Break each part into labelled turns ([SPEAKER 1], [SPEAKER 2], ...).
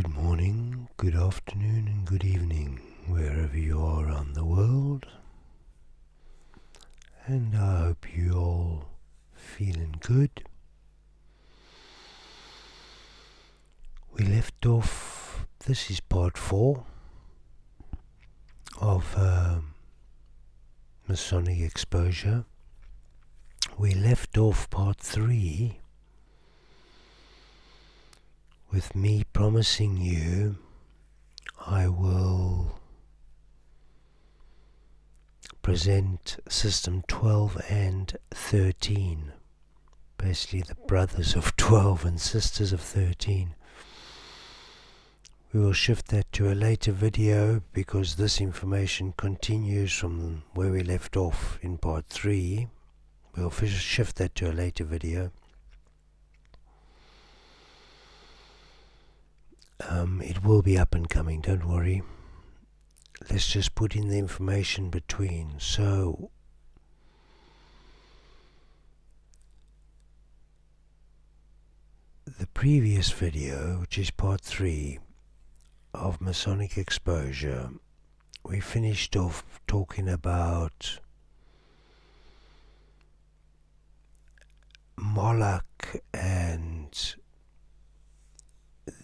[SPEAKER 1] Good morning, good afternoon, and good evening, wherever you are around the world. And I hope you're all feeling good. We left off, this is part 4 of Masonic exposure. We left off part 3 with me promising you I will present System 12 and 13, basically the brothers of 12 and sisters of 13. We will shift that to a later video because this information continues from where we left off in part 3. We'll shift that to a later video. It will be up and coming, don't worry. Let's just put in the information between. So, the previous video, which is part 3 of Masonic exposure, we finished off talking about Moloch and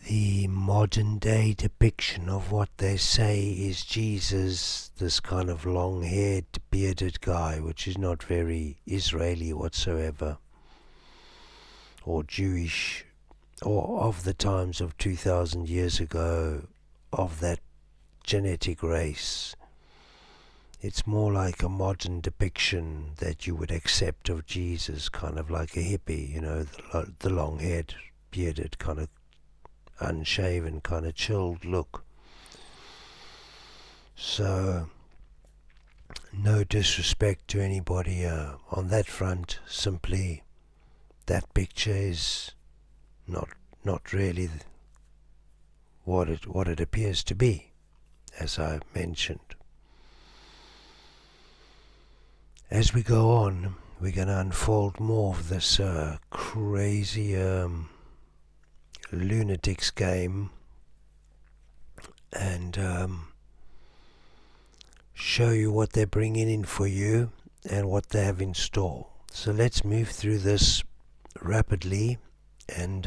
[SPEAKER 1] the modern day depiction of what they say is Jesus, this kind of long-haired, bearded guy, which is not very Israeli whatsoever, or Jewish, or of the times of 2,000 years ago, of that genetic race. It's more like a modern depiction that you would accept of Jesus, kind of like a hippie, you know, the long-haired, bearded, kind of unshaven, kind of chilled look. So, no disrespect to anybody on that front, simply that picture is not really what it appears to be, as I mentioned. As we go on, we're going to unfold more of this crazy lunatics game and show you what they're bringing in for you and what they have in store. So let's move through this rapidly and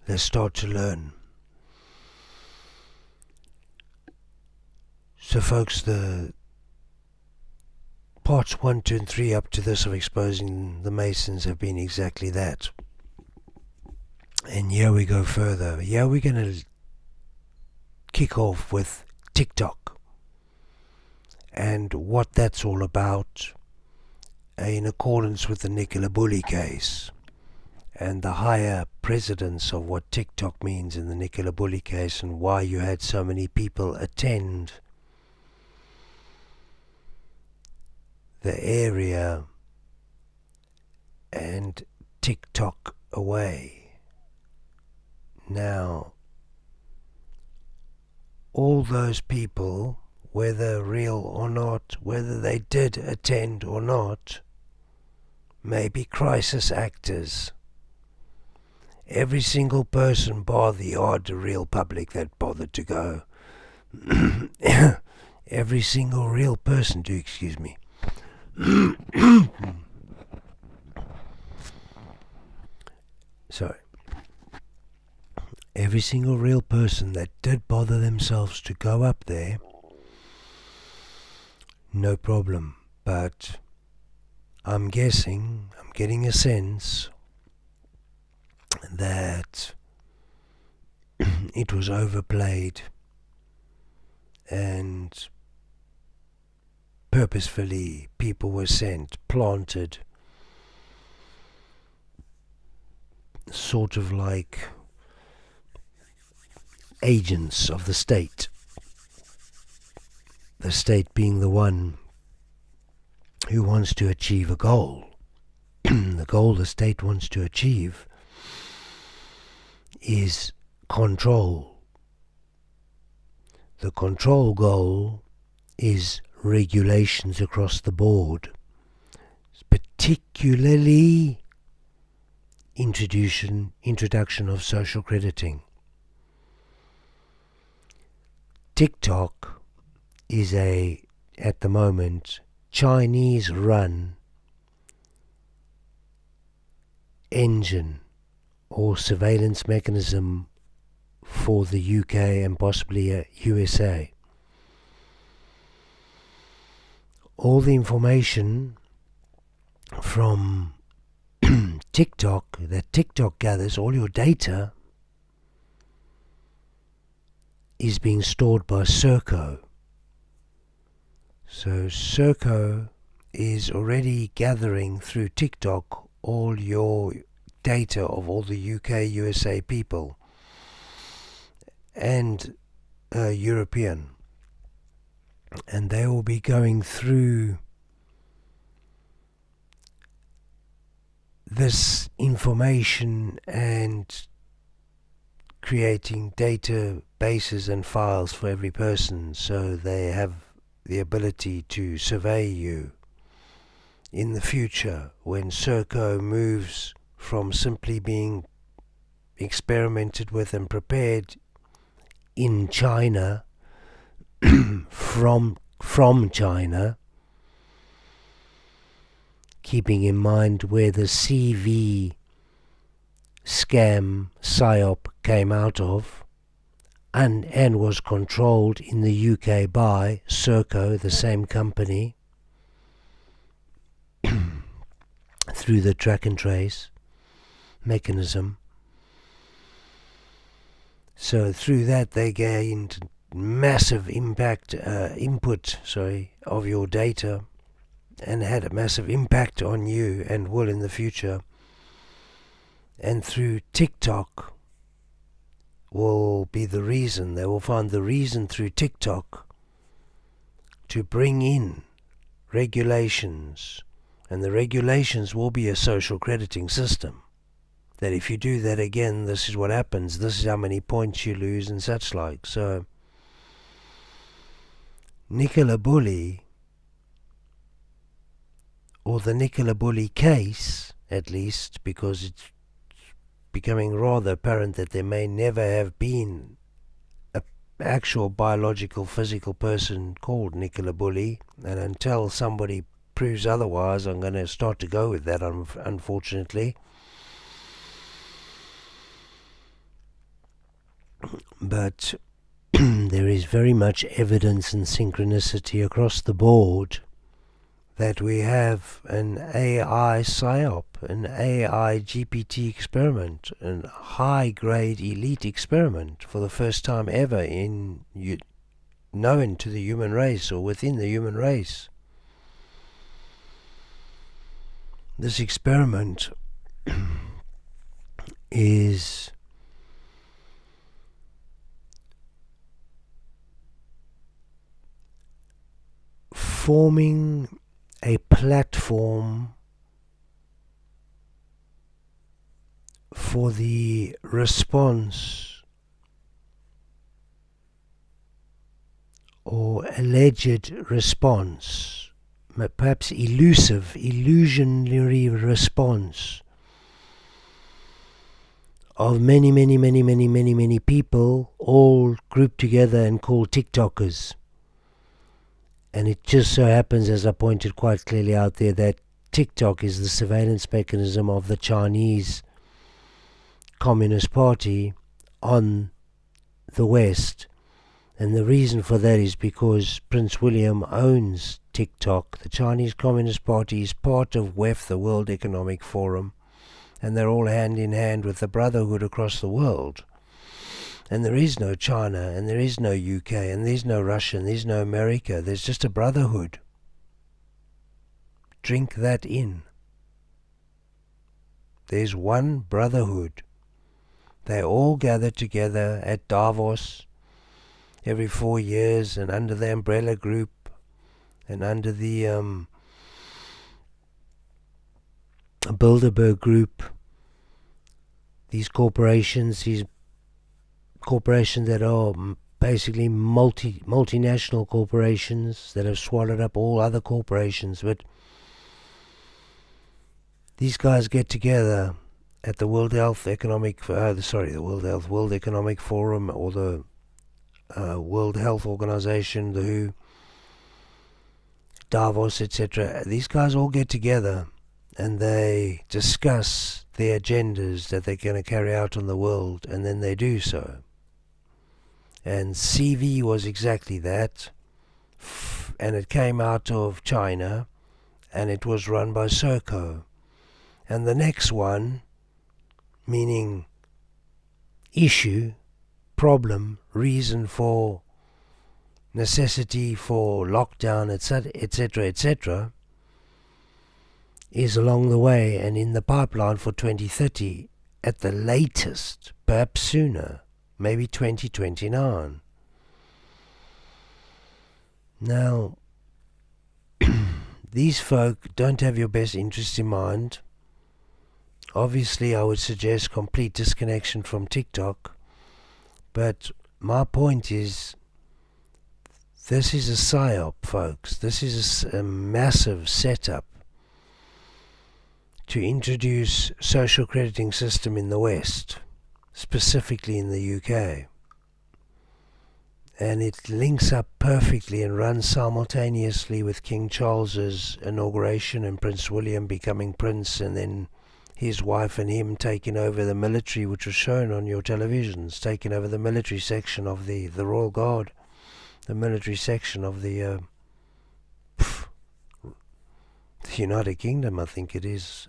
[SPEAKER 1] let's start to learn. So folks, the parts 1, 2 and 3 up to this of exposing the Masons have been exactly that. And here we go further. Here we're going to kick off with TikTok and what that's all about in accordance with the Nicola Bully case and the higher precedence of what TikTok means in the Nicola Bully case and why you had so many people attend the area and TikTok away. Now, all those people, whether real or not, whether they did attend or not, may be crisis actors. Every single person, bar the odd real public that bothered to go, every single real person, excuse me, sorry. Every single real person that did bother themselves to go up there, no problem. But I'm guessing, I'm getting a sense that it was overplayed and purposefully people were sent, planted, sort of like agents of the state being the one who wants to achieve a goal. The goal the state wants to achieve is control. The control goal is regulations across the board, particularly introduction of social crediting. TikTok is at the moment, Chinese-run engine or surveillance mechanism for the UK and possibly USA. All the information from TikTok, that TikTok gathers, all your data, is being stored by Serco. So Serco is already gathering through TikTok all your data of all the UK, USA people and European. And they will be going through this information and creating databases and files for every person, so they have the ability to survey you in the future when Serco moves from simply being experimented with and prepared in China from China, keeping in mind where the CV scam PSYOP came out of and was controlled in the UK by Serco, the same company, through the track and trace mechanism. So through that they gained massive input of your data, and had a massive impact on you and will in the future. And through TikTok will be the reason, they will find the reason through TikTok to bring in regulations, and the regulations will be a social crediting system. That if you do that again, this is what happens, this is how many points you lose and such like. So Nicola Bulley, or the Nicola Bulley case, at least, because it's becoming rather apparent that there may never have been an actual biological physical person called Nicola Bulley, and until somebody proves otherwise, I'm going to start to go with that, unfortunately. But there is very much evidence and synchronicity across the board that we have an AI PSYOP, an AI GPT experiment, a high-grade elite experiment for the first time ever known to the human race or within the human race. This experiment is forming a platform for the response or alleged response, perhaps illusionary response of many people all grouped together and called TikTokers. And it just so happens, as I pointed quite clearly out there, that TikTok is the surveillance mechanism of the Chinese Communist Party on the West. And the reason for that is because Prince William owns TikTok. The Chinese Communist Party is part of WEF, the World Economic Forum, and they're all hand in hand with the brotherhood across the world. And there is no China, and there is no UK, and there's no Russia, and there's no America. There's just a brotherhood. Drink that in. There's one brotherhood. They all gather together at Davos every 4 years, and under the umbrella group, and under the Bilderberg group. These corporations that are basically multinational corporations that have swallowed up all other corporations, but these guys get together at the World Economic Forum, or the World Health Organization, the WHO, Davos, etc. These guys all get together and they discuss the agendas that they're going to carry out on the world, and then they do so. And CV was exactly that, and it came out of China, and it was run by Serco. And the next one, meaning issue, problem, reason for, necessity for lockdown, etc., etc., etc., is along the way and in the pipeline for 2030 at the latest, perhaps sooner, maybe 2029. Now, these folk don't have your best interest in mind. Obviously, I would suggest complete disconnection from TikTok, but my point is, this is a psyop, folks. This is a massive setup to introduce social crediting system in the West, specifically in the UK. And it links up perfectly and runs simultaneously with King Charles's inauguration and Prince William becoming prince, and then his wife and him taking over the military, which was shown on your televisions, taking over the military section of the Royal Guard, the military section of the United Kingdom, I think it is,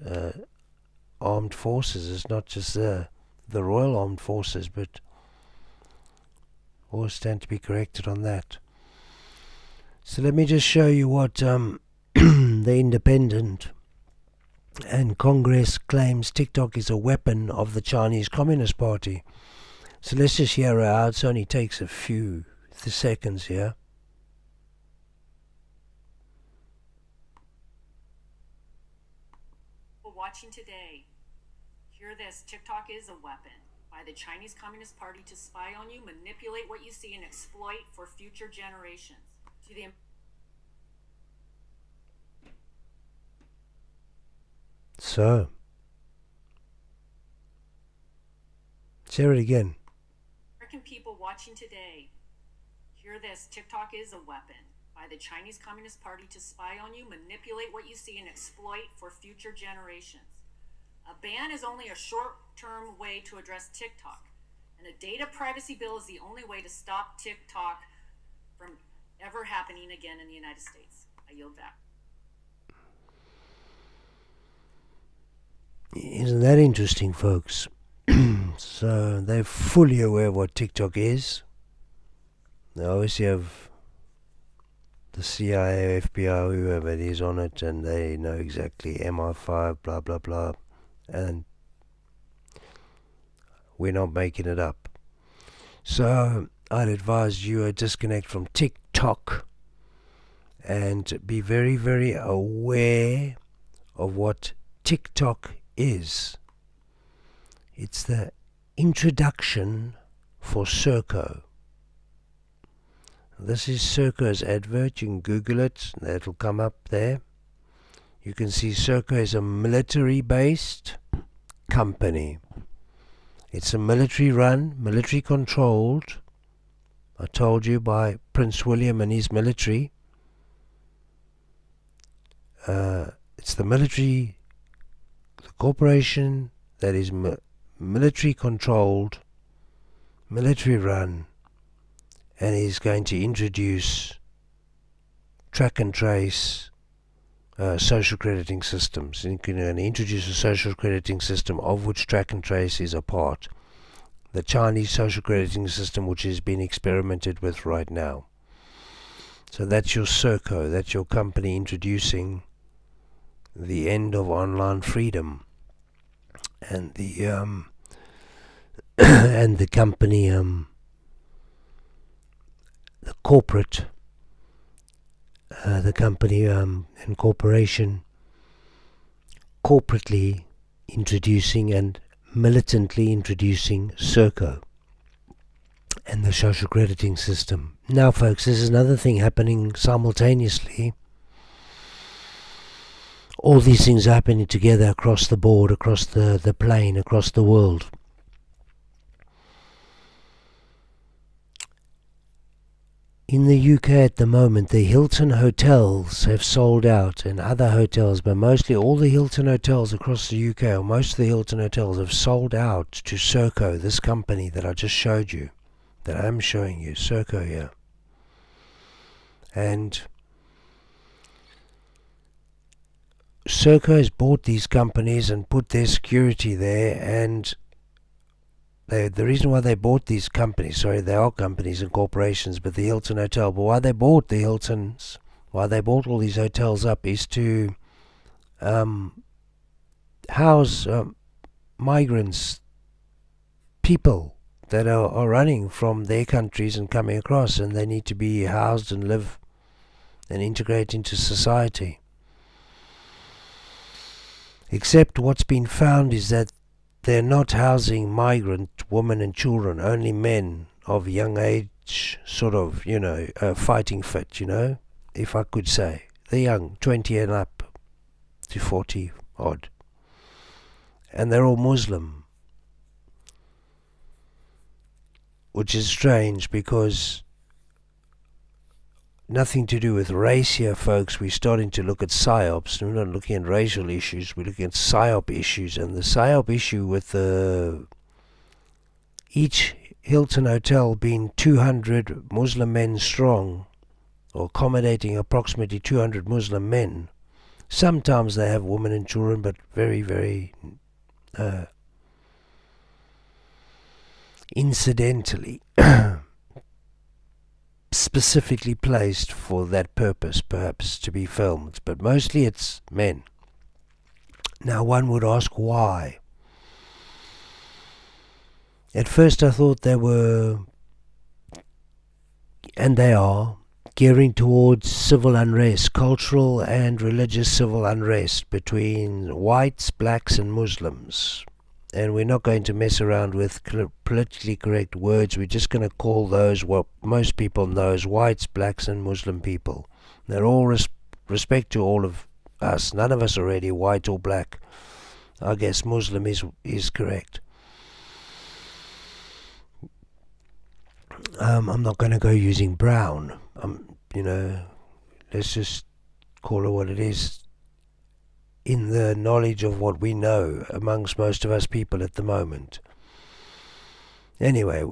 [SPEAKER 1] armed forces. It's not just the Royal Armed Forces, but always stand to be corrected on that. So let me just show you what the Independent and Congress claims TikTok is a weapon of the Chinese Communist Party. So let's just hear her out. It only takes a few seconds here.
[SPEAKER 2] Watching today, hear this: TikTok is a weapon by the Chinese Communist Party to spy on you, manipulate what you see, and exploit for future generations. To the
[SPEAKER 1] So, share it again.
[SPEAKER 2] American people watching today, hear this: TikTok is a weapon by the Chinese Communist Party to spy on you, manipulate what you see, and exploit for future generations. A ban is only a short-term way to address TikTok, and a data privacy bill is the only way to stop TikTok from ever happening again in the United States. I yield back.
[SPEAKER 1] Isn't that interesting, folks? So they're fully aware of what TikTok is. They obviously have the CIA, FBI, whoever it is on it, and they know exactly MI5, blah, blah, blah. And we're not making it up. So I'd advise you to disconnect from TikTok and be very, very aware of what TikTok is. It's the introduction for Serco. This is Serco's advert. You can Google it. That'll come up there. You can see Serco is a military-based company. It's a military-run, military-controlled, I told you, by Prince William and his military. It's the military, the corporation that is military-controlled, military-run, and is going to introduce track and trace social crediting systems. And you're going to introduce a social crediting system of which track and trace is a part. The Chinese social crediting system, which is being experimented with right now. So that's your Serco, that's your company introducing the end of online freedom, and the and the company, the corporate, the company and corporation corporately introducing and militantly introducing Serco and the social crediting system. Now, folks, there's another thing happening simultaneously, all these things are happening together across the board, across the plane, across the world. In the UK at the moment, the Hilton hotels have sold out, and other hotels, but mostly all the Hilton hotels across the UK, or most of the Hilton hotels, have sold out to Serco, this company that I just showed you, that I'm showing you, Serco here. And Serco has bought these companies and put their security there, and the reason why they bought these companies, they are companies and corporations, but the Hilton Hotel, but why they bought the Hiltons, why they bought all these hotels up, is to house migrants, people that are running from their countries and coming across, and they need to be housed and live and integrate into society. Except what's been found is that they're not housing migrant women and children, only men of young age, sort of, fighting fit, if I could say. They're young, 20 and up to 40 odd. And they're all Muslim. Which is strange, because nothing to do with race here, folks. We're starting to look at PSYOPs. We're not looking at racial issues. We're looking at PSYOP issues. And the PSYOP issue with each Hilton hotel being 200 Muslim men strong, or accommodating approximately 200 Muslim men. Sometimes they have women and children, but very, very incidentally. Specifically placed for that purpose, perhaps to be filmed, but mostly it's men. Now one would ask why. At first I thought they were, and they are, gearing towards civil unrest, cultural and religious civil unrest between whites, blacks and Muslims. And we're not going to mess around with politically correct words. We're just going to call those what most people know as whites, blacks and Muslim people. They're all respect to all of us. None of us are really white or black. I guess Muslim is correct. I'm not going to go using brown. Let's just call it what it is, in the knowledge of what we know amongst most of us people at the moment. Anyway,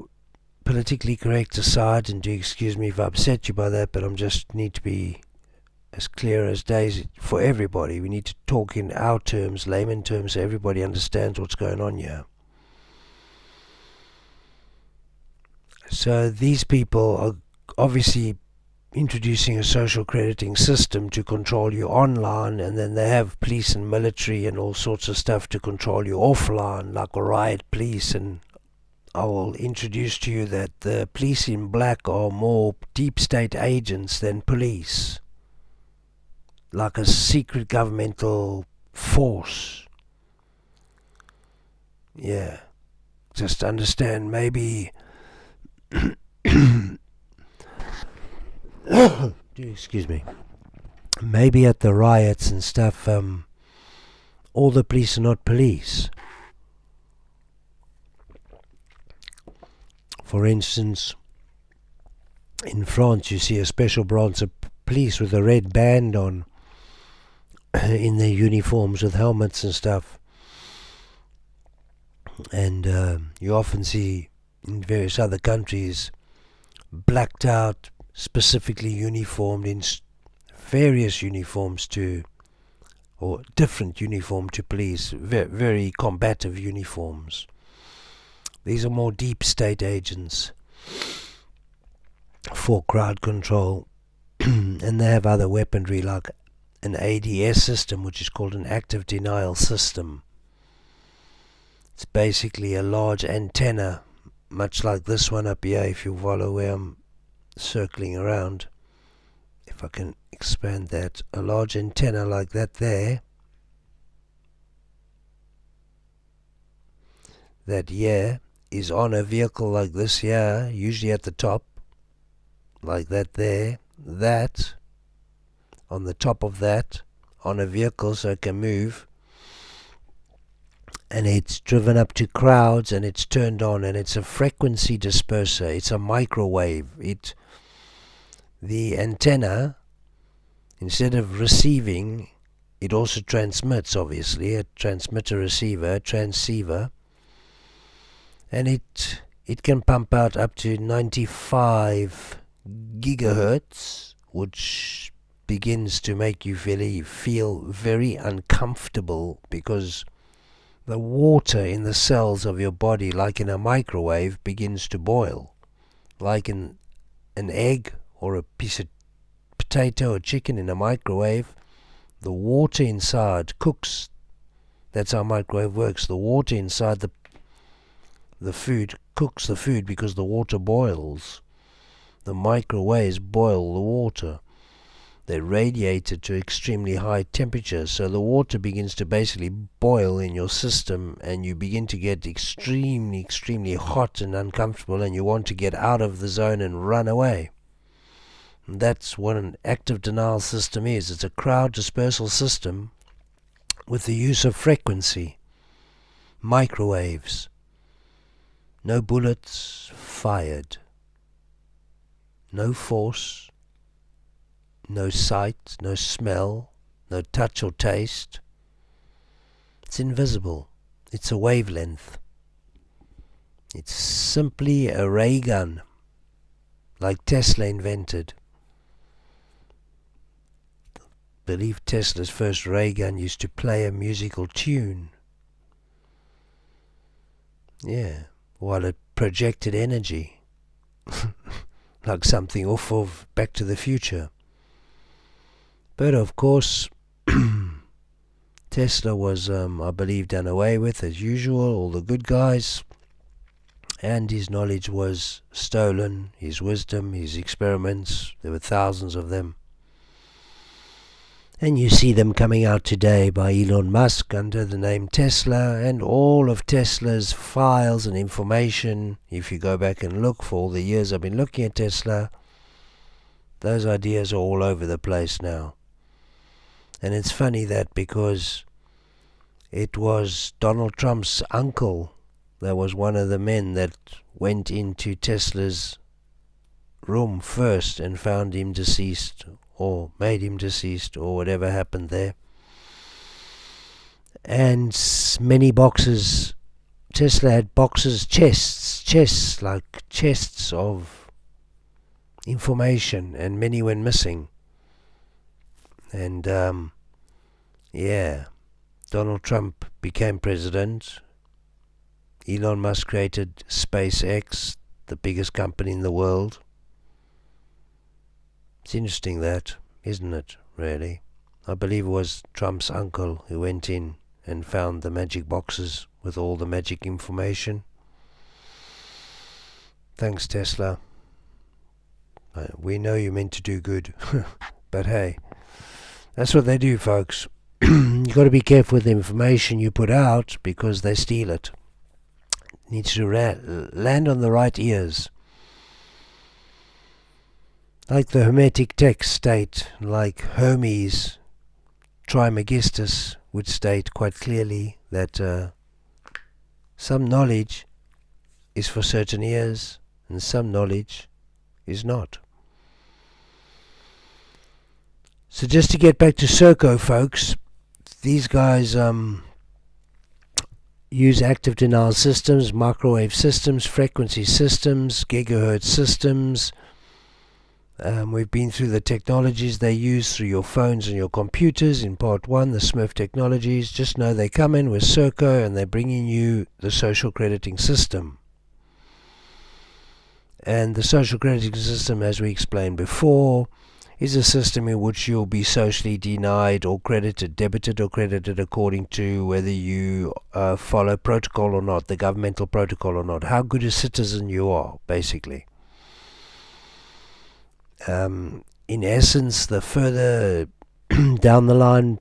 [SPEAKER 1] politically correct aside, and do excuse me if I upset you by that, but I just need to be as clear as days for everybody. We need to talk in our terms, layman terms, so everybody understands what's going on here. So these people are obviously introducing a social crediting system to control you online, and then they have police and military and all sorts of stuff to control you offline, like a riot police. And I will introduce to you that the police in black are more deep state agents than police, like a secret governmental force. Yeah, just understand, maybe excuse me, maybe at the riots and stuff, all the police are not police. For instance, in France you see a special branch of police with a red band on in their uniforms with helmets and stuff. And you often see in various other countries blacked out, specifically uniformed in various uniforms to, or different uniform to police, very combative uniforms. These are more deep state agents for crowd control, and they have other weaponry like an ADS system, which is called an active denial system. It's basically a large antenna, much like this one up here, if you follow where I'm circling around. If I can expand that, a large antenna like that there, that here is on a vehicle like this here, usually at the top, like that there, that on the top of that, on a vehicle so it can move, and it's driven up to crowds and it's turned on, and it's a frequency disperser. It's a microwave. The antenna, instead of receiving, it also transmits, obviously, a transmitter-receiver, transceiver, and it can pump out up to 95 gigahertz, which begins to make you feel very uncomfortable, because the water in the cells of your body, like in a microwave, begins to boil. Like in an egg or a piece of potato or chicken in a microwave, the water inside cooks. That's how microwave works. The water inside the food cooks the food because the water boils. The microwaves boil the water. They radiate it to extremely high temperatures, so the water begins to basically boil in your system, and you begin to get extremely, extremely hot and uncomfortable, and you want to get out of the zone and run away. And that's what an active denial system is. It's a crowd dispersal system with the use of frequency, microwaves. No bullets fired. No force. No sight, no smell, no touch or taste. It's invisible. It's a wavelength. It's simply a ray gun, like Tesla invented. I believe Tesla's first ray gun used to play a musical tune. Yeah, while it projected energy, like something off of Back to the Future. But of course, Tesla was, I believe, done away with as usual, all the good guys, and his knowledge was stolen, his wisdom, his experiments. There were thousands of them. And you see them coming out today by Elon Musk under the name Tesla, and all of Tesla's files and information. If you go back and look for all the years I've been looking at Tesla, those ideas are all over the place now. And it's funny that because it was Donald Trump's uncle that was one of the men that went into Tesla's room first and found him deceased, or made him deceased, or whatever happened there. And many boxes, Tesla had boxes, chests like chests of information, and many went missing. And Donald Trump became president. Elon Musk created SpaceX, the biggest company in the world. It's interesting that, isn't it, really? I believe it was Trump's uncle who went in and found the magic boxes with all the magic information. Thanks, Tesla. We know you meant to do good, but hey, that's what they do, folks. You've got to be careful with the information you put out, because they steal it. It needs to land on the right ears. Like the Hermetic text state, like Hermes Trismegistus would state quite clearly that some knowledge is for certain ears and some knowledge is not. So just to get back to Serco, folks, these guys use active denial systems, microwave systems, frequency systems, gigahertz systems. We've been through the technologies they use through your phones and your computers in part 1, the Smurf technologies. Just know they come in with Serco and they're bringing you the social crediting system. And the social crediting system, as we explained before, is a system in which you'll be socially denied or credited, debited or credited according to whether you follow protocol or not, the governmental protocol or not, how good a citizen you are, basically. In essence, the further down the line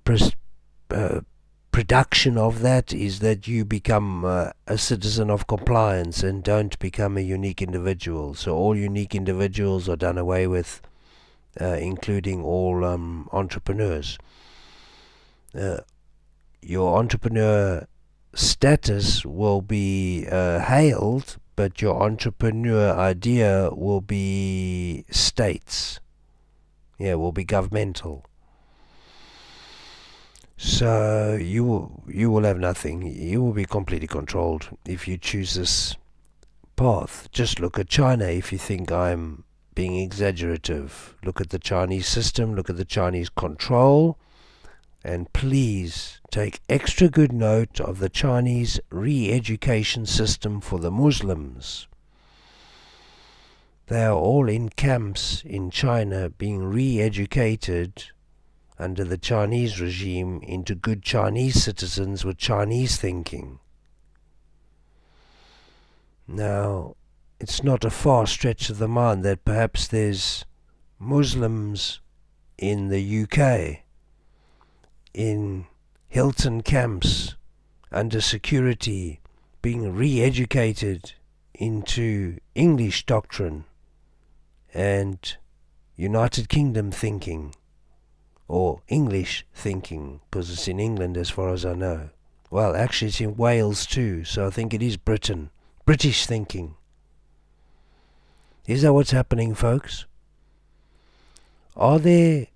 [SPEAKER 1] production of that is that you become a citizen of compliance and don't become a unique individual. So all unique individuals are done away with, including all entrepreneurs. your entrepreneur status will be hailed, but your entrepreneur idea will be states. Yeah, will be governmental. So you will have nothing. You will be completely controlled if you choose this path. Just look at China if you think I'm being exaggerative. Look at the Chinese system, look at the Chinese control, and please take extra good note of the Chinese re-education system for the Muslims. They are all in camps in China being re-educated under the Chinese regime into good Chinese citizens with Chinese thinking. Now, it's not a far stretch of the mind that perhaps there's Muslims in the UK, in Hilton camps, under security, being re-educated into English doctrine and United Kingdom thinking, or English thinking, because it's in England as far as I know. Well, actually it's in Wales too, so I think it is Britain. British thinking. Is that what's happening, folks? Are there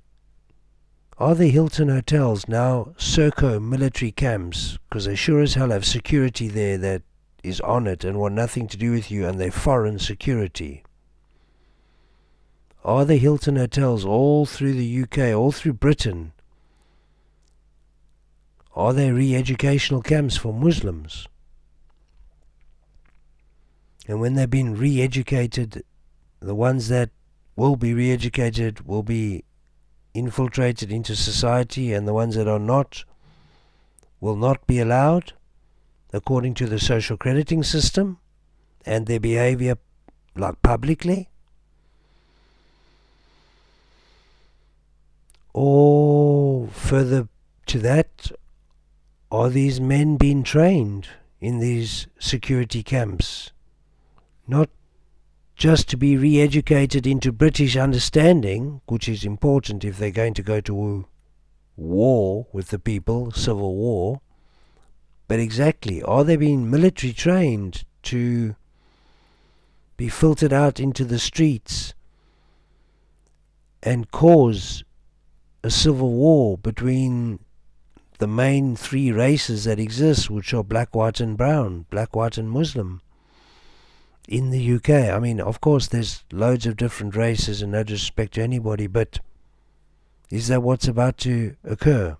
[SPEAKER 1] Hilton hotels now Serco military camps? Because they sure as hell have security there that is on it and want nothing to do with you, and they're foreign security. Are there Hilton hotels all through the UK, all through Britain? Are there re-educational camps for Muslims? And when they've been re-educated, the ones that will be re-educated will be infiltrated into society, and the ones that are not will not be allowed according to the social crediting system and their behavior, like publicly. Or further to that, are these men being trained in these security camps? Not just to be re-educated into British understanding, which is important if they're going to go to war with the people, civil war, but exactly, are they being military trained to be filtered out into the streets and cause a civil war between the main three races that exist, which are black, white and brown, black, white and Muslim, in the UK? I mean, of course there's loads of different races, and no disrespect to anybody, but is that what's about to occur?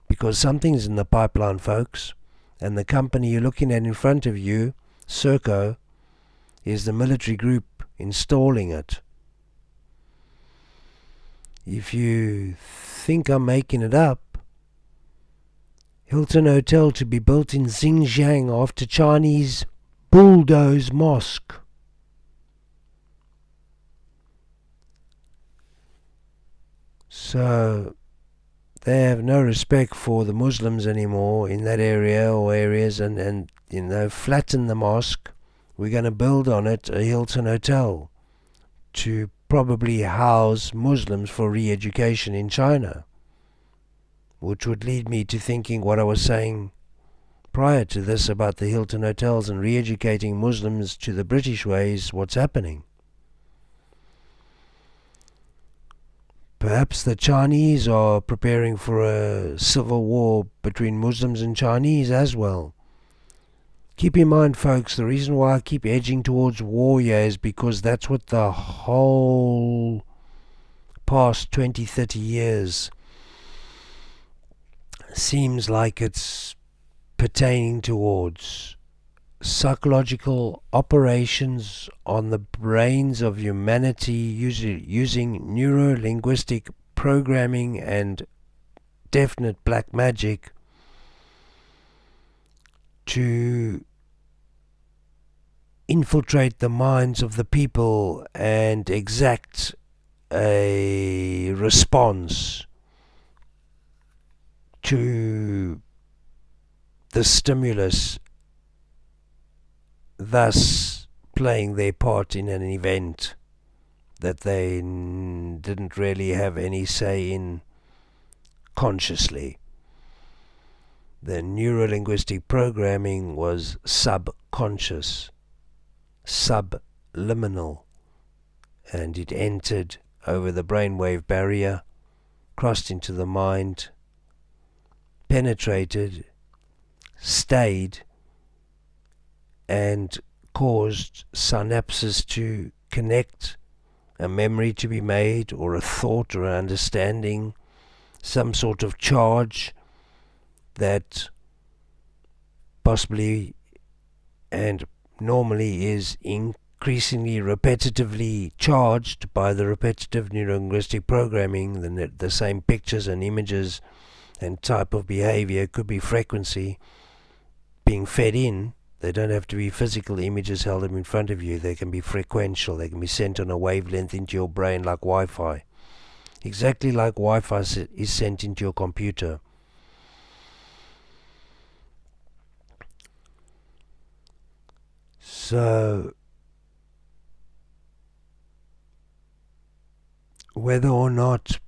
[SPEAKER 1] Because something's in the pipeline, folks, and the company you're looking at in front of you, Serco, is the military group installing it. If you think I'm making it up, Hilton Hotel to be built in Xinjiang after Chinese bulldoze mosque. So they have no respect for the Muslims anymore in that area or areas, and flatten the mosque. We're going to build on it a Hilton Hotel to probably house Muslims for re-education in China, which would lead me to thinking what I was saying prior to this about the Hilton hotels and re-educating Muslims to the British ways. What's happening? Perhaps the Chinese are preparing for a civil war between Muslims and Chinese as well. Keep in mind, folks, the reason why I keep edging towards war here is because that's what the whole past 20, 30 years seems like it's pertaining towards. Psychological operations on the brains of humanity using neuro-linguistic programming and definite black magic to infiltrate the minds of the people and exact a response to the stimulus, thus playing their part in an event that they didn't really have any say in consciously. The neuro-linguistic programming was subconscious, subliminal, and it entered over the brainwave barrier, crossed into the mind, penetrated, stayed, and caused synapses to connect, a memory to be made, or a thought or an understanding, some sort of charge that possibly and normally is increasingly repetitively charged by the repetitive neurolinguistic programming. The same pictures and images and type of behavior could be frequency being fed in. They don't have to be physical images held in front of you. They can be frequential. They can be sent on a wavelength into your brain like Wi-Fi. Exactly like Wi-Fi is sent into your computer. So, whether or not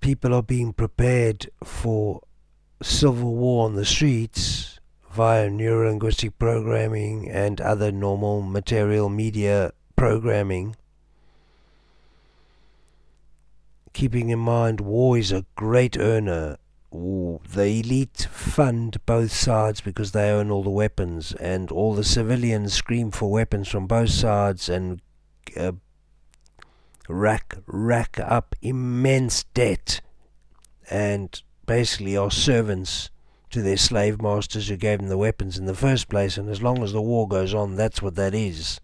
[SPEAKER 1] people are being prepared for civil war on the streets via neurolinguistic programming and other normal material media programming, keeping in mind war is a great earner. The elite fund both sides because they own all the weapons, and all the civilians scream for weapons from both sides and rack up immense debt, and basically are servants to their slave masters who gave them the weapons in the first place. And as long as the war goes on, that's what that is.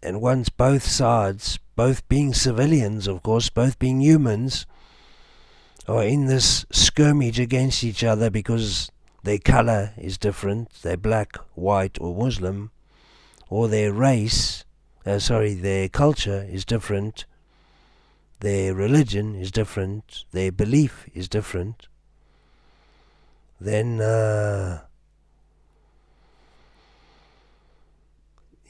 [SPEAKER 1] And once both sides, both being civilians of course, both being humans, are in this skirmish against each other because their colour is different, they're black, white or Muslim, or their race, their culture is different, their religion is different, their belief is different, then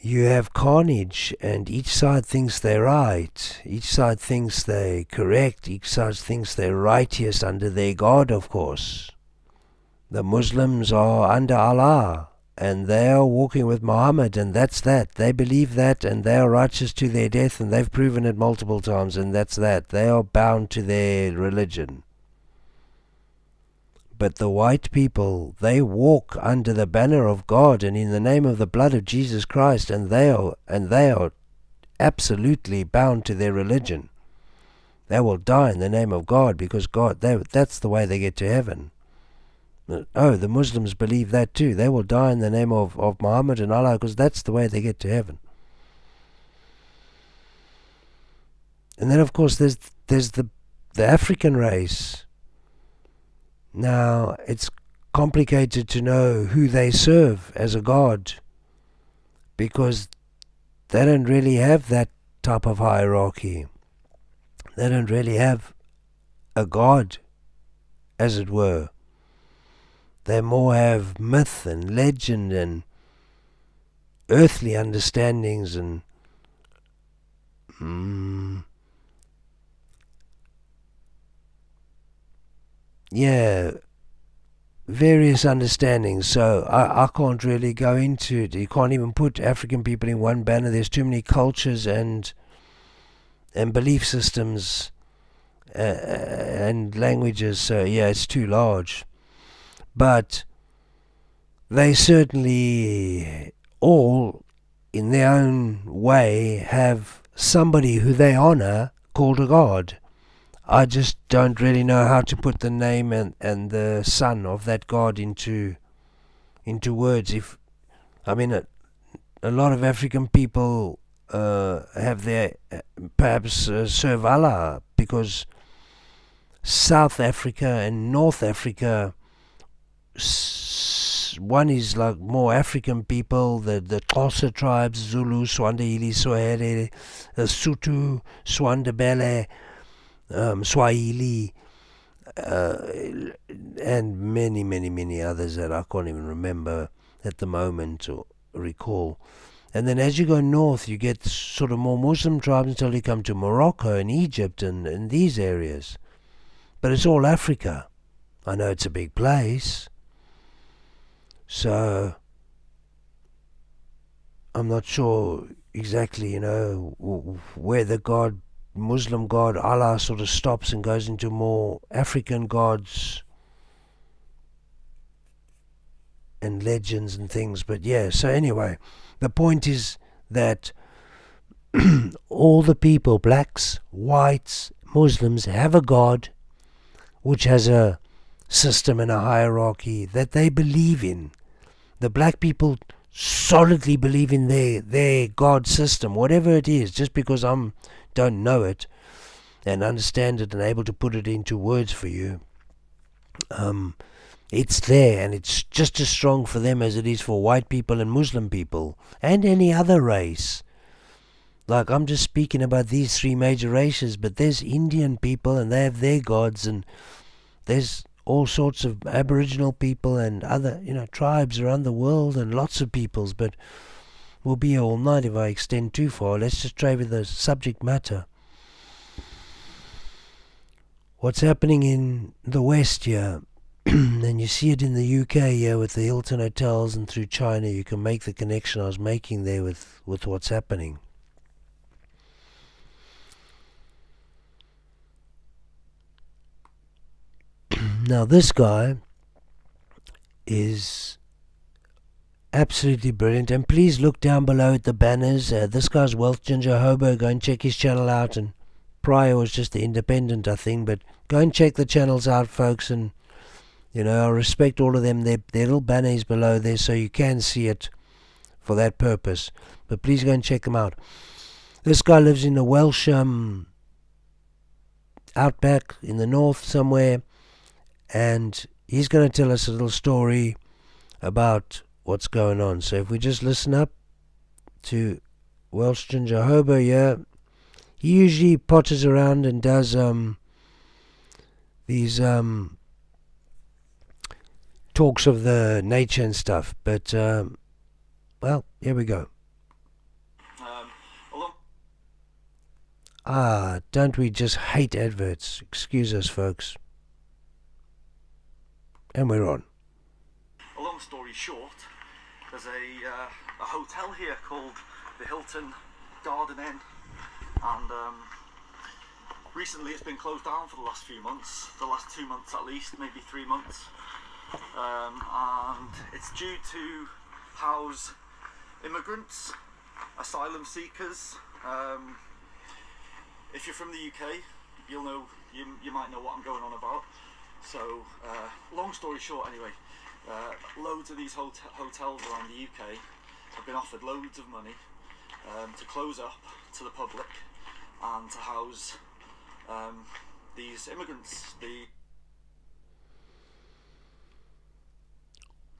[SPEAKER 1] you have carnage, and each side thinks they're right, each side thinks they're correct, each side thinks they're righteous under their God, of course. The Muslims are under Allah, and they are walking with Muhammad, and that's that. They believe that, and they are righteous to their death, and they've proven it multiple times, and that's that. They are bound to their religion. But the white people, they walk under the banner of God and in the name of the blood of Jesus Christ, and they are absolutely bound to their religion. They will die in the name of God because that's the way they get to heaven. Oh, the Muslims believe that too. They will die in the name of Muhammad and Allah because that's the way they get to heaven. And then of course there's the African race. Now, it's complicated to know who they serve as a god, because they don't really have that type of hierarchy. They don't really have a god, as it were. They more have myth and legend and earthly understandings and various understandings. So I can't really go into it. You can't even put African people in one banner. There's too many cultures and belief systems and languages. So yeah, it's too large. But they certainly all, in their own way, have somebody who they honor called a god. I just don't really know how to put the name and the son of that god into words. A lot of African people have their perhaps serve Allah, because South Africa and North Africa, one is like more African people, the Xhosa tribes, Zulu, Swahili, Swahili, Sotho, Swandebele, Swahili, and many others that I can't even remember at the moment or recall. And then as you go north, you get sort of more Muslim tribes until you come to Morocco and Egypt and these areas. But it's all Africa. I know it's a big place, So I'm not sure exactly, where the God, Muslim God, Allah sort of stops and goes into more African gods and legends and things. But yeah, so anyway, the point is that all the people, blacks, whites, Muslims, have a God which has a system and a hierarchy that they believe in. The black people solidly believe in their God system, whatever it is. Just because I don't know it and understand it and able to put it into words for you, it's there, and it's just as strong for them as it is for white people and Muslim people and any other race. Like, I'm just speaking about these three major races, but there's Indian people and they have their gods, and there's all sorts of Aboriginal people and other, tribes around the world, and lots of peoples. But we'll be here all night if I extend too far. Let's just try with the subject matter. What's happening in the West here, and you see it in the UK here with the Hilton hotels, and through China you can make the connection I was making there with what's happening. Now this guy is absolutely brilliant, and please look down below at the banners. This guy's Wealth Ginger Hobo. Go and check his channel out. And prior was just the Independent, I think, but go and check the channels out, folks. And I respect all of them. Their little banners below there, so you can see it for that purpose. But please go and check them out. This guy lives in the Welsh outback in the north somewhere, and he's going to tell us a little story about what's going on. So if we just listen up to Welsh Ginger Hobo, yeah, he usually potters around and does these talks of the nature and stuff. But well, here we go. Don't we just hate adverts? Excuse us, folks. And we're on.
[SPEAKER 3] A long story short, there's a hotel here called the Hilton Garden Inn, and recently it's been closed down for the last few months, the last 2 months at least, maybe 3 months, and it's due to house immigrants, asylum seekers. If you're from the UK, you'll know, you might know what I'm going on about. So, long story short anyway, loads of these hotels around the UK have been offered loads of money to close up to the public and to house these immigrants.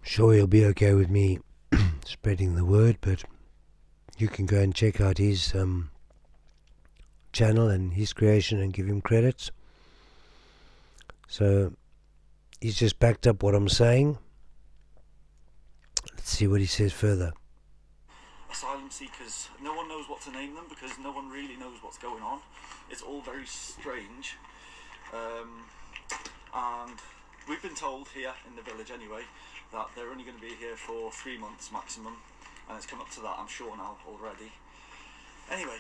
[SPEAKER 1] Sure, he'll be okay with me spreading the word, but you can go and check out his channel and his creation and give him credits. So he's just backed up what I'm saying. Let's see what he says further.
[SPEAKER 3] Asylum seekers, no one knows what to name them because no one really knows what's going on. It's all very strange, and we've been told here in the village anyway that they're only going to be here for 3 months maximum, and it's come up to that, I'm sure, now already. Anyway,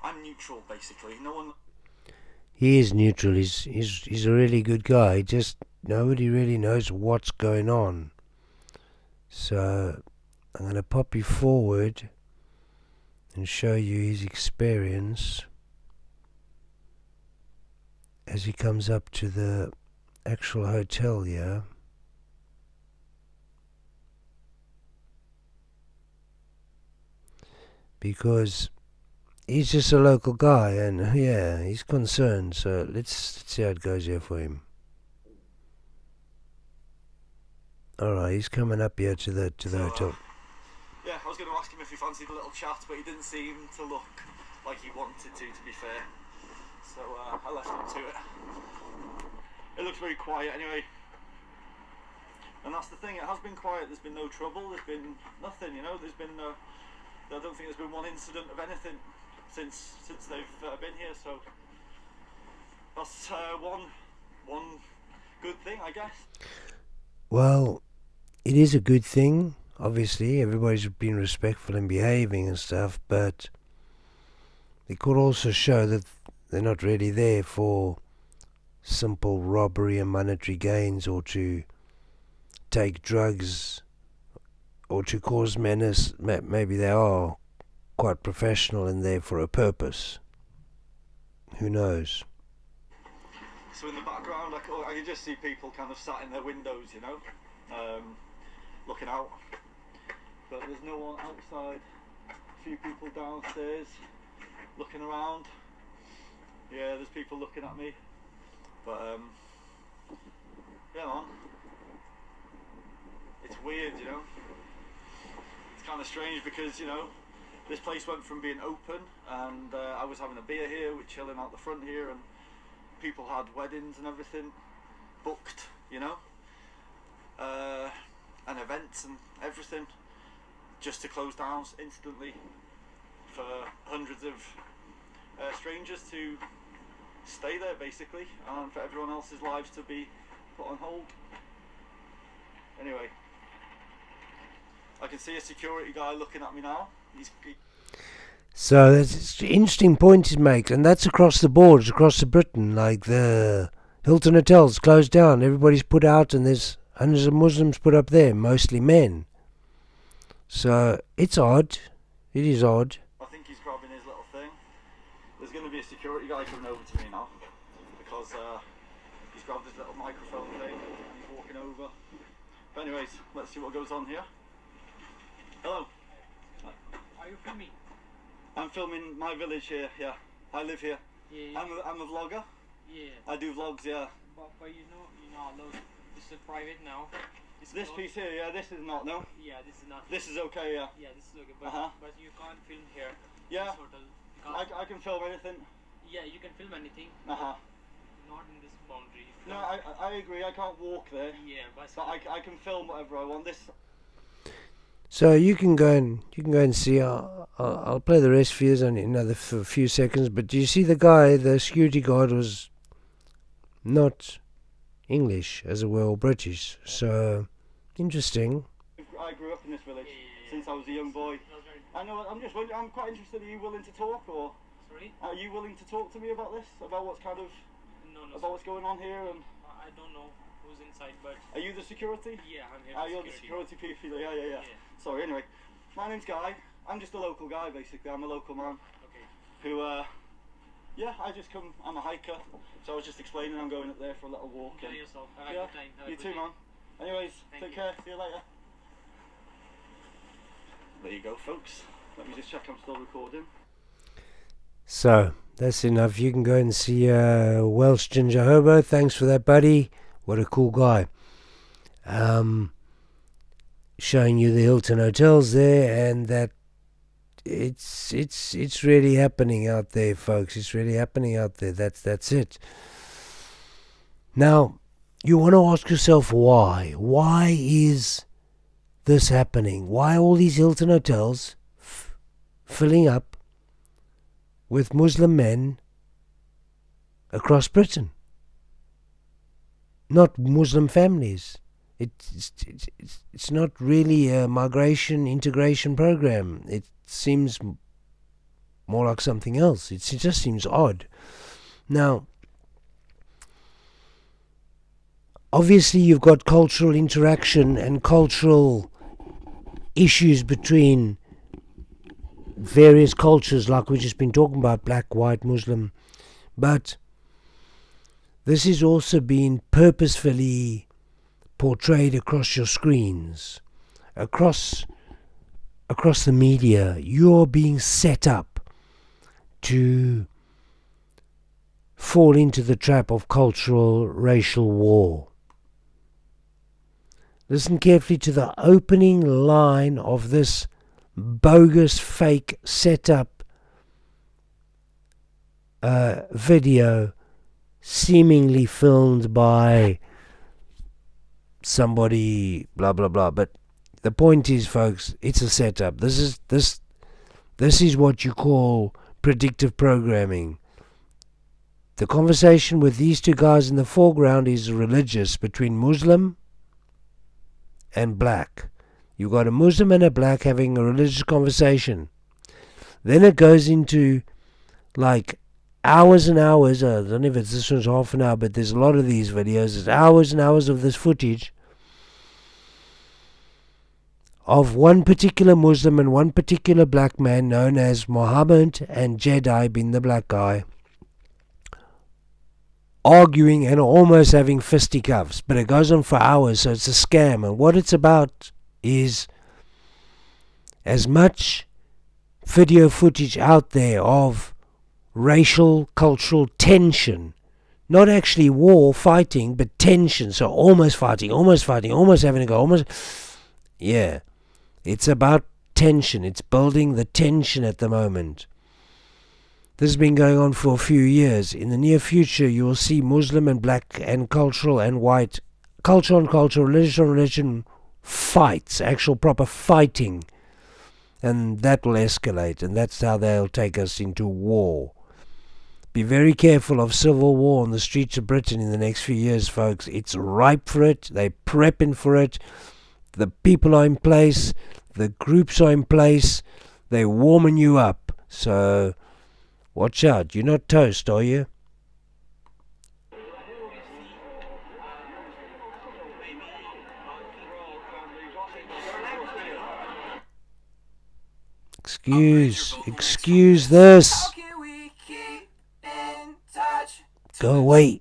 [SPEAKER 3] I'm neutral basically. No one.
[SPEAKER 1] He is neutral. He's a really good guy. Just nobody really knows what's going on. So I'm going to pop you forward and show you his experience as he comes up to the actual hotel here. Because he's just a local guy, and yeah, he's concerned. So let's see how it goes here for him. Alright, he's coming up here to the hotel.
[SPEAKER 3] Yeah, I was going to ask him if he fancied a little chat, but he didn't seem to look like he wanted to be fair. So I left him to it. It looks very quiet anyway. And that's the thing, it has been quiet. There's been no trouble, there's been nothing, there's been I don't think there's been one incident of anything since they've been here, so that's one good thing, I guess.
[SPEAKER 1] Well, it is a good thing. Obviously, everybody's been respectful and behaving and stuff, but it could also show that they're not really there for simple robbery and monetary gains, or to take drugs, or to cause menace. Maybe they are quite professional and there for a purpose. Who knows?
[SPEAKER 3] So in the background, I can just see people kind of sat in their windows, you know, looking out. But there's no one outside. A few people downstairs looking around. Yeah, there's people looking at me. But yeah, man, it's weird, you know. It's kind of strange because, you know, this place went from being open, and I was having a beer here, we're chilling out the front here, and people had weddings and everything booked, you know, and events and everything, just to close down instantly for hundreds of strangers to stay there, basically, and for everyone else's lives to be put on hold. Anyway, I can see a security guy looking at me now.
[SPEAKER 1] So that's an interesting point he makes, and that's across the board, it's across Britain. Like the Hilton hotels closed down, everybody's put out, and there's hundreds of Muslims put up there, mostly men. So it's odd. It is odd.
[SPEAKER 3] I think he's grabbing his little thing. There's going to be a security guy coming over to me now, because he's grabbed his little microphone thing and he's walking over. But anyways, let's see what goes on here. Hello.
[SPEAKER 4] Are you filming?
[SPEAKER 3] I'm filming my village here, yeah. I live here.
[SPEAKER 4] Yeah.
[SPEAKER 3] I'm a vlogger.
[SPEAKER 4] Yeah.
[SPEAKER 3] I do vlogs, yeah.
[SPEAKER 4] But you know, look, this is private now.
[SPEAKER 3] This piece here, yeah, this is not, no?
[SPEAKER 4] Yeah, this is not.
[SPEAKER 3] This is okay, yeah.
[SPEAKER 4] Yeah, this is okay, but you can't film here.
[SPEAKER 3] Yeah.
[SPEAKER 4] This hotel.
[SPEAKER 3] I can film anything.
[SPEAKER 4] Yeah, you can film anything.
[SPEAKER 3] Uh-huh.
[SPEAKER 4] Not in this boundary.
[SPEAKER 3] No, I agree, I can't walk there.
[SPEAKER 4] Yeah, but
[SPEAKER 3] I can film whatever I want. This.
[SPEAKER 1] So you can go and see. I'll play the rest for you in another few seconds. But do you see the guy? The security guard was not English, as it were, or British. So interesting.
[SPEAKER 3] I grew up in this village since I was a young boy. I know. I'm just wondering. I'm quite interested. Are you willing to talk, or
[SPEAKER 4] sorry?
[SPEAKER 3] are you willing to talk to me about this? About what's kind of about what's going on here? And
[SPEAKER 4] I don't know who's inside, but
[SPEAKER 3] are you the security?
[SPEAKER 4] Yeah, I'm here.
[SPEAKER 3] You're the security people. Yeah. Sorry. Anyway, my name's Guy. I'm just a local guy, basically. I'm a local man.
[SPEAKER 4] Okay.
[SPEAKER 3] Who yeah, I just come. I'm a hiker, so I was just explaining. I'm going up there for a little walk.
[SPEAKER 4] Enjoy yourself. Have a
[SPEAKER 3] Yeah,
[SPEAKER 4] good time. Have a
[SPEAKER 3] you
[SPEAKER 4] good
[SPEAKER 3] too,
[SPEAKER 4] day.
[SPEAKER 3] man. Anyways,
[SPEAKER 4] Thank
[SPEAKER 3] take
[SPEAKER 4] you.
[SPEAKER 3] care. See you later. There you go, folks. Let me just check I'm still recording.
[SPEAKER 1] So that's enough. You can go and see Welsh Ginger Hobo. Thanks for that, buddy. What a cool guy. Showing you the Hilton hotels there, and that it's really happening out there, folks. It's really happening out there. That's it. Now, you want to ask yourself why? Why is this happening? Why all these Hilton hotels filling up with Muslim men across Britain? Not Muslim families. It's not really a migration integration program. It seems more like something else. It just seems odd. Now, obviously you've got cultural interaction and cultural issues between various cultures, like we've just been talking about, black, white, Muslim. But this is also being purposefully portrayed across your screens, across the media. You're being set up to fall into the trap of cultural racial war. Listen carefully to the opening line of this bogus, fake setup video, seemingly filmed by somebody, blah blah blah. But the point is, folks, it's a setup. This is what you call predictive programming. The conversation with these two guys in the foreground is religious, between Muslim and black. You got a Muslim and a black having a religious conversation. Then it goes into like hours and hours. I don't know if this one's half an hour, but there's a lot of these videos. There's hours and hours of this footage of one particular Muslim and one particular black man known as Muhammad and Jedi, being the black guy, arguing and almost having fisticuffs. But it goes on for hours, so it's a scam. And what it's about is as much video footage out there of racial, cultural tension. Not actually war, fighting, but tension. So almost fighting, almost having to go, almost. Yeah. It's about tension. It's building the tension at the moment. This has been going on for a few years. In the near future, you will see Muslim and black and cultural and white, culture on culture, religion on religion fights, actual proper fighting. And that will escalate, and that's how they'll take us into war. Be very careful of civil war on the streets of Britain in the next few years, folks. It's ripe for it. They're prepping for it. The people are in place. The groups are in place. They're warming you up. So, watch out. You're not toast, are you? Excuse this. Go away.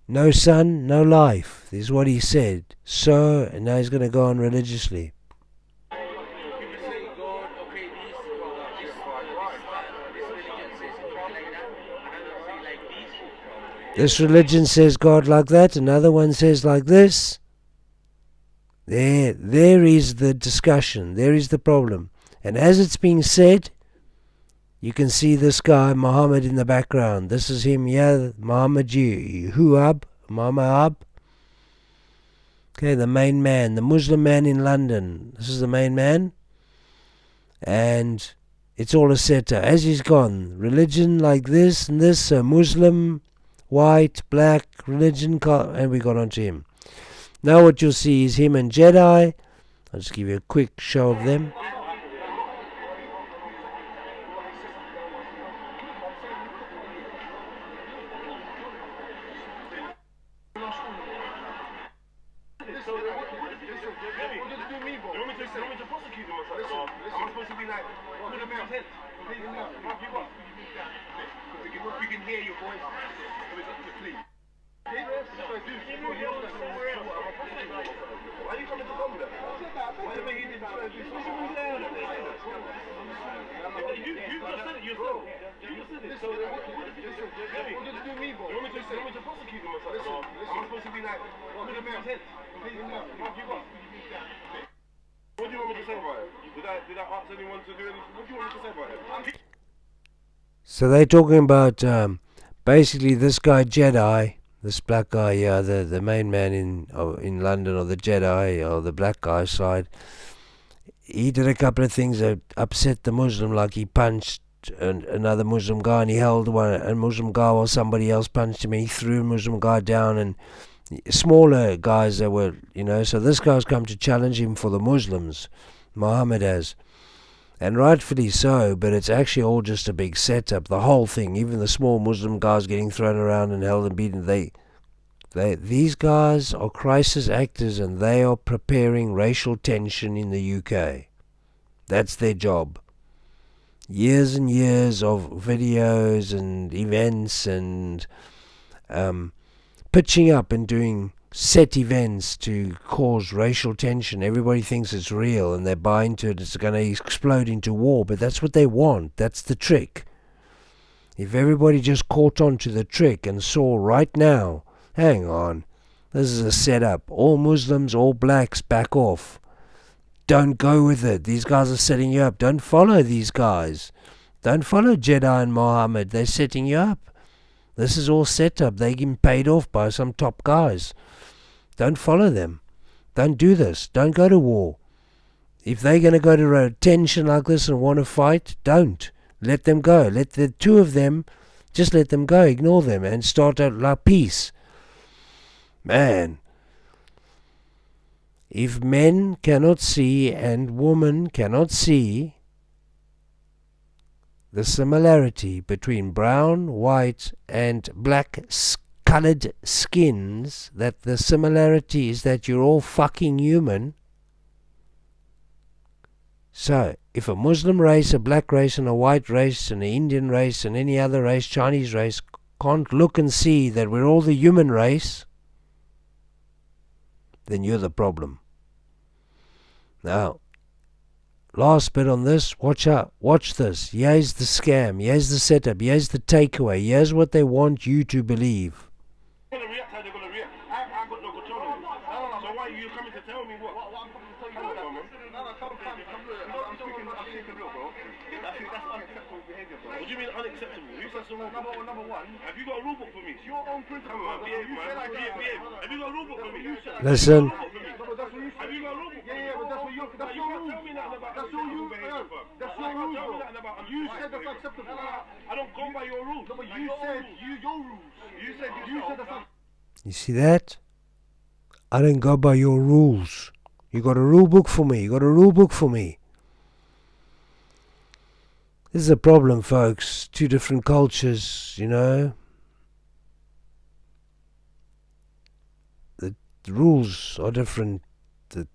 [SPEAKER 1] No son, no life. This is what he said. So, and now he's going to go on religiously. This religion says God like that, another one says like this. There is the discussion. There is the problem. And as it's being said, you can see this guy, Muhammad, in the background. This is him, yeah, Muhammad Muhammad. Okay, the main man, the Muslim man in London. This is the main man. And it's all a setup. As he's gone, religion like this and this, so Muslim, white, black, religion, and we got onto him. Now what you'll see is him and Jedi. I'll just give you a quick show of them. So they're talking about basically this guy Jedi, this black guy, yeah, the main man in London, or the Jedi, or the black guy side. He did a couple of things that upset the Muslim, like he punched another Muslim guy, and he held a Muslim guy while somebody else punched him, and he threw a Muslim guy down, and smaller guys that were, so this guy's come to challenge him for the Muslims, Muhammad has. And rightfully so, but it's actually all just a big setup, the whole thing. Even the small Muslim guys getting thrown around and held and beaten, these guys are crisis actors, and they are preparing racial tension in the UK. That's their job. Years and years of videos and events and pitching up and doing set events to cause racial tension. Everybody thinks it's real and they buy into it. It's going to explode into war, but that's what they want. That's the trick. If everybody just caught on to the trick and saw right now, hang on, this is a setup. All Muslims, all blacks, back off. Don't go with it. These guys are setting you up. Don't follow these guys. Don't follow Jedi and Muhammad. They're setting you up. This is all set up. They're getting paid off by some top guys. Don't follow them. Don't do this. Don't go to war. If they're going to go to tension like this and want to fight, don't. Let them go. Let the two of them, just let them go. Ignore them and start out like peace. Man, if men cannot see and women cannot see the similarity between brown, white, and black colored skins, that the similarity is that you're all fucking human. So, if a Muslim race, a black race, and a white race, and an Indian race, and any other race, Chinese race, can't look and see that we're all the human race, then you're the problem. Now, last bit on this, watch out, watch this. Here's the scam, here's the setup, here's the takeaway, here's what they want you to believe.
[SPEAKER 5] They're gonna react how they're gonna react. I got no control of it. So why are you coming to tell me what? What I'm coming to tell you what, man? I'm speaking real, bro. I think that's unacceptable behaviour, bro. What do you mean unacceptable? Who says so? Number one, have you got a rule book for me? It's your own principle. Come on, behave, man. Behave. Have you got a rule book for me?
[SPEAKER 1] Listen.
[SPEAKER 5] Have you got a rule book? Yeah, but that's what you. That's your rule. That's your rule. That's your rule. You said that's acceptable. I don't go by your rules. No, but you said your rules. You said that's not.
[SPEAKER 1] You see that? I don't go by your rules. You got a rule book for me. You got a rule book for me. This is a problem, folks. Two different cultures, you know. The rules are different. The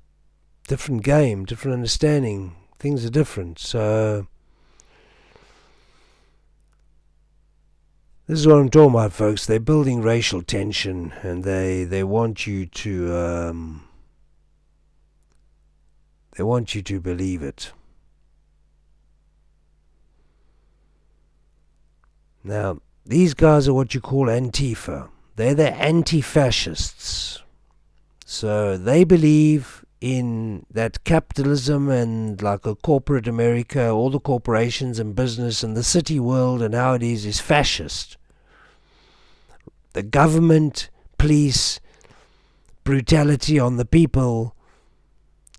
[SPEAKER 1] different game, different understanding. Things are different. So this is what I'm talking about, folks. They're building racial tension, and they want you to believe it. Now, these guys are what you call Antifa. They're the anti-fascists. So they believe in that capitalism and like a corporate America, all the corporations and business and the city world and how it is fascist. The government, police, brutality on the people,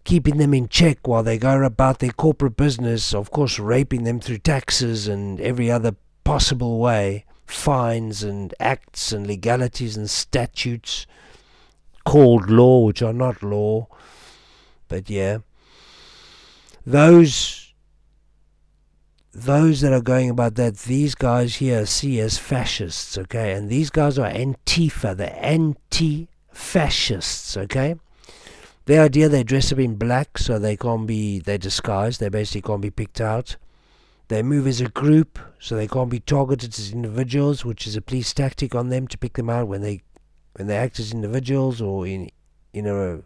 [SPEAKER 1] keeping them in check while they go about their corporate business, of course raping them through taxes and every other possible way, fines and acts and legalities and statutes called law, which are not law, but yeah, those that are going about that, these guys here see as fascists, okay? And these guys are Antifa, they're anti-fascists, okay? The idea, they dress up in black so they disguise, they basically can't be picked out. They move as a group so they can't be targeted as individuals, which is a police tactic on them to pick them out when they act as individuals, or in a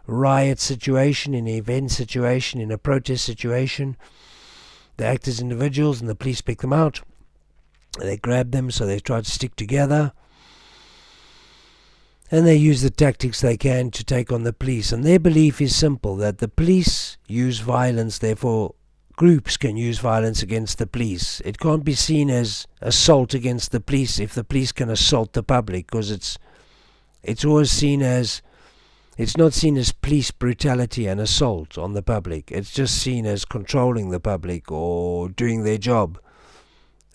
[SPEAKER 1] riot situation, in an event situation, in a protest situation. They act as individuals and the police pick them out. They grab them, so they try to stick together. And they use the tactics they can to take on the police. And their belief is simple, that the police use violence, therefore groups can use violence against the police. It can't be seen as assault against the police if the police can assault the public, because it's always seen as, it's not seen as police brutality and assault on the public. It's just seen as controlling the public or doing their job.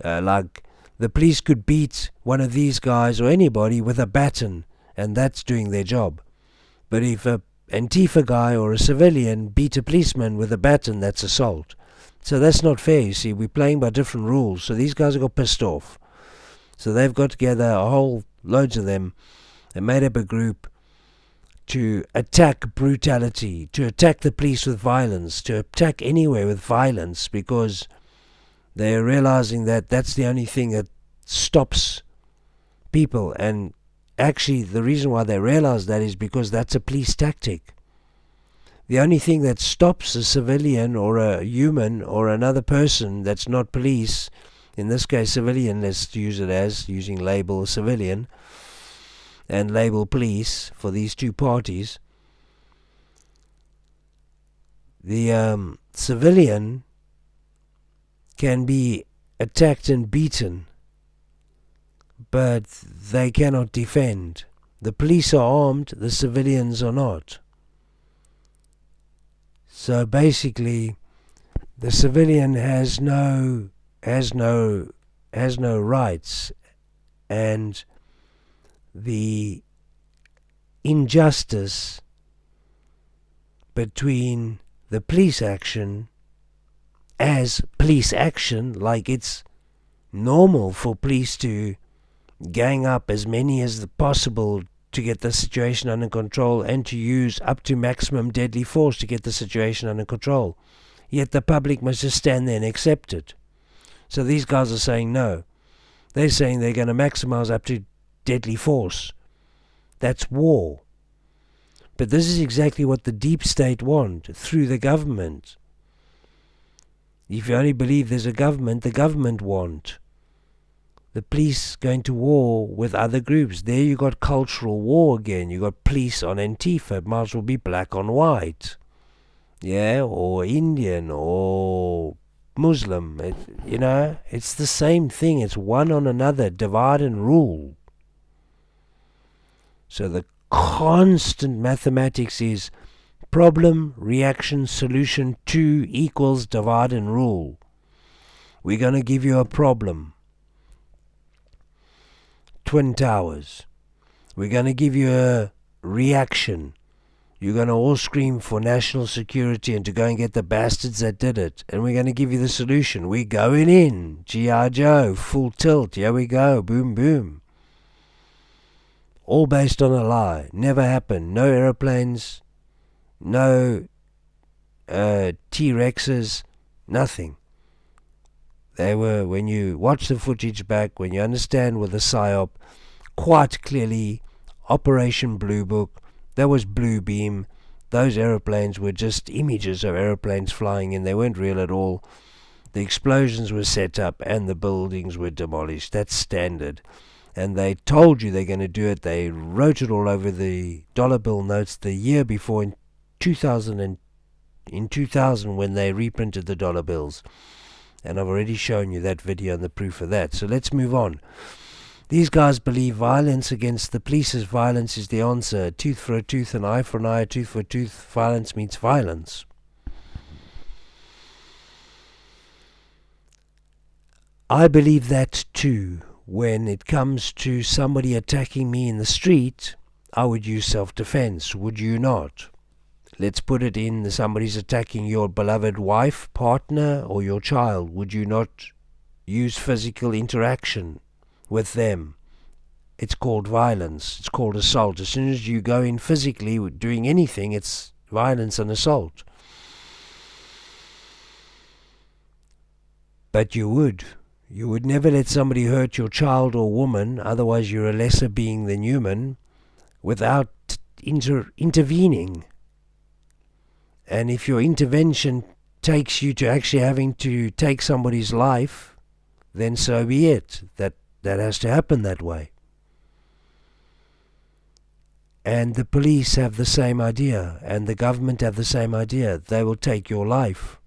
[SPEAKER 1] Like the police could beat one of these guys or anybody with a baton, and that's doing their job. But if a Antifa guy or a civilian beat a policeman with a baton, that's assault. So that's not fair, you see. We're playing by different rules. So these guys got pissed off. So they've got together loads of them, and made up a group to attack brutality, to attack the police with violence, to attack anywhere with violence, because they're realizing that that's the only thing that stops people. And actually, the reason why they realize that is because that's a police tactic. The only thing that stops a civilian or a human or another person that's not police, in this case civilian, let's use it as, using label civilian and label police for these two parties, the civilian can be attacked and beaten, but they cannot defend. The police are armed, the civilians are not. So basically, the civilian has no rights, and the injustice between the police action as police action, like it's normal for police to gang up as many as possible to get the situation under control and to use up to maximum deadly force to get the situation under control. Yet the public must just stand there and accept it. So these guys are saying no. They're saying they're going to maximize up to deadly force. That's war. But this is exactly what the deep state want through the government. If you only believe there's a government, the government want the police going to war with other groups. There you got cultural war again. You got police on Antifa. It might as well be black on white. Yeah, or Indian, or Muslim. It's the same thing. It's one on another. Divide and rule. So the constant mathematics is problem, reaction, solution 2 equals divide and rule. We're going to give you a problem. Twin Towers. We're going to give you a reaction. You're going to all scream for national security and to go and get the bastards that did it. And we're going to give you the solution. We're going in. G.I. Joe. Full tilt. Here we go. Boom, boom. All based on a lie. Never happened. No aeroplanes. No T-Rexes. Nothing. They were, when you watch the footage back, when you understand with the PSYOP, quite clearly, Operation Blue Book, that was Blue Beam. Those aeroplanes were just images of aeroplanes flying in. They weren't real at all. The explosions were set up and the buildings were demolished. That's standard. And they told you they're going to do it. They wrote it all over the dollar bill notes the year before in 2000 when they reprinted the dollar bills. And I've already shown you that video and the proof of that. So let's move on. These guys believe violence against the police violence is the answer. A tooth for a tooth, an eye for an eye, a tooth for a tooth. Violence means violence. I believe that too. When it comes to somebody attacking me in the street, I would use self-defense. Would you not? Let's put it in somebody's attacking your beloved wife, partner, or your child. Would you not use physical interaction with them? It's called violence. It's called assault. As soon as you go in physically doing anything, it's violence and assault. But you would never let somebody hurt your child or woman, otherwise you're a lesser being than human, without intervening. And if your intervention takes you to actually having to take somebody's life, then so be it. That has to happen that way. And the police have the same idea, and the government have the same idea. They will take your life.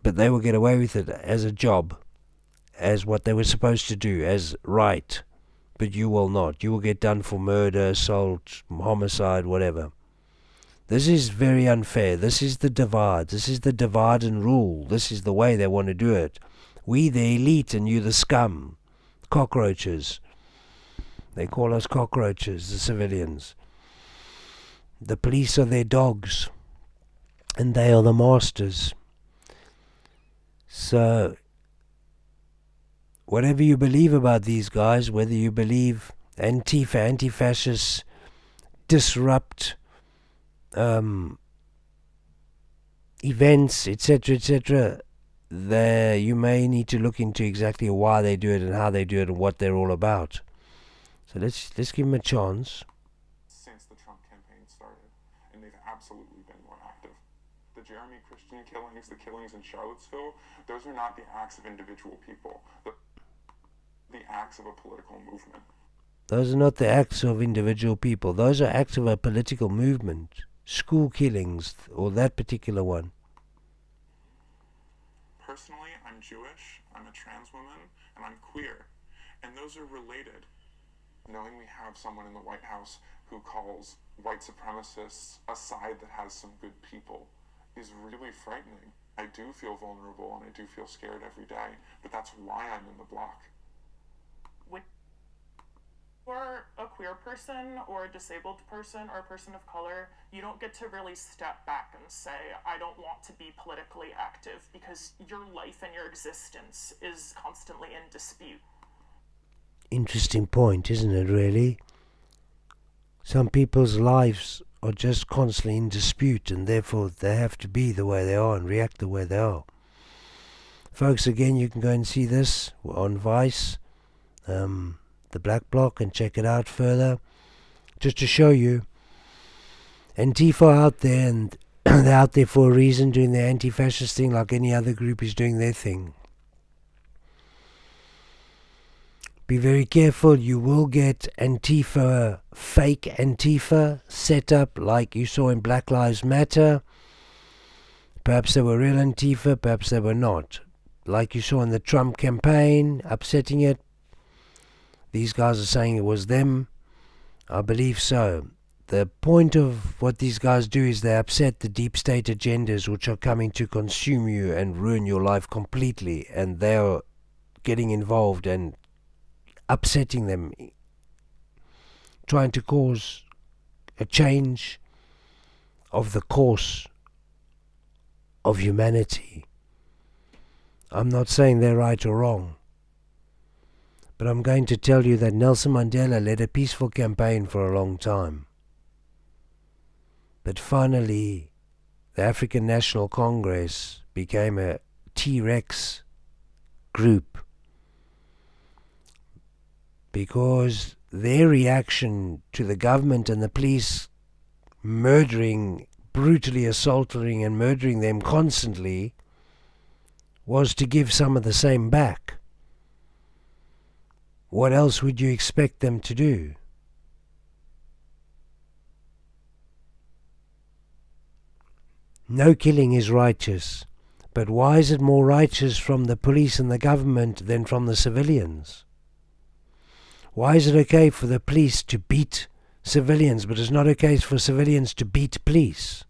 [SPEAKER 1] But they will get away with it as a job, as what they were supposed to do, as right. But you will not. You will get done for murder, assault, homicide, whatever. This is very unfair. This is the divide. This is the divide and rule. This is the way they want to do it. We the elite and you the scum. Cockroaches. They call us cockroaches, the civilians. The police are their dogs. And they are the masters. So, whatever you believe about these guys, whether you believe Antifa, anti-fascists disrupt events, etc., you may need to look into exactly why they do it and how they do it and what they're all about. So let's give them a chance.
[SPEAKER 6] Since the Trump campaign started, and they've absolutely been more active. The Jeremy Christian killings, the killings in Charlottesville, those are not the acts of individual people, the acts of a political movement.
[SPEAKER 1] Those are not the acts of individual people. Those are acts of a political movement. School killings, or that particular one.
[SPEAKER 6] Personally, I'm Jewish, I'm a trans woman, and I'm queer. And those are related. Knowing we have someone in the White House who calls white supremacists a side that has some good people is really frightening. I do feel vulnerable and I do feel scared every day, but that's why I'm in the block.
[SPEAKER 7] For a queer person or a disabled person or a person of color, you don't get to really step back and say, I don't want to be politically active, because your life and your existence is constantly in dispute.
[SPEAKER 1] Interesting point, isn't it, really? Some people's lives are just constantly in dispute, and therefore they have to be the way they are and react the way they are. Folks, again, you can go and see this on Vice, the Black Bloc, and check it out further, just to show you Antifa are out there, and they're out there for a reason, doing their anti-fascist thing like any other group is doing their thing. Be very careful. You will get Antifa, fake Antifa, set up like you saw in Black Lives Matter. Perhaps they were real Antifa, perhaps they were not. Like you saw in the Trump campaign, upsetting it. These guys are saying it was them. I believe so. The point of what these guys do is they upset the deep state agendas which are coming to consume you and ruin your life completely. And they are getting involved and upsetting them, trying to cause a change of the course of humanity. I'm not saying they're right or wrong, but I'm going to tell you that Nelson Mandela led a peaceful campaign for a long time. But finally, the African National Congress became a T-Rex group, because their reaction to the government and the police murdering, brutally assaulting and murdering them constantly was to give some of the same back. What else would you expect them to do? No killing is righteous, but why is it more righteous from the police and the government than from the civilians? Why is it okay for the police to beat civilians, but it's not okay for civilians to beat police?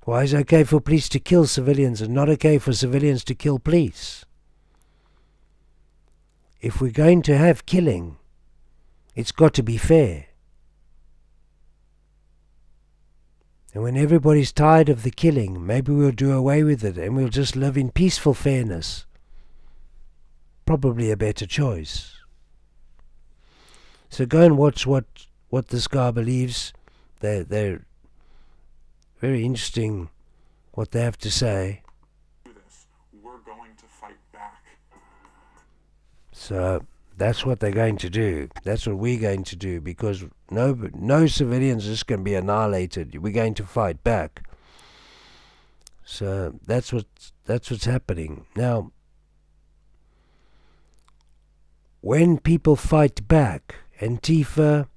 [SPEAKER 1] Why is it okay for police to kill civilians and not okay for civilians to kill police? If we're going to have killing, it's got to be fair. And when everybody's tired of the killing, maybe we'll do away with it and we'll just live in peaceful fairness. Probably a better choice. So go and watch what this guy believes. They're very interesting what they have to say.
[SPEAKER 6] We're going to fight back.
[SPEAKER 1] So that's what they're going to do. That's what we're going to do, because no civilians are just going to be annihilated. We're going to fight back. So that's what's happening now. When people fight back, Antifa,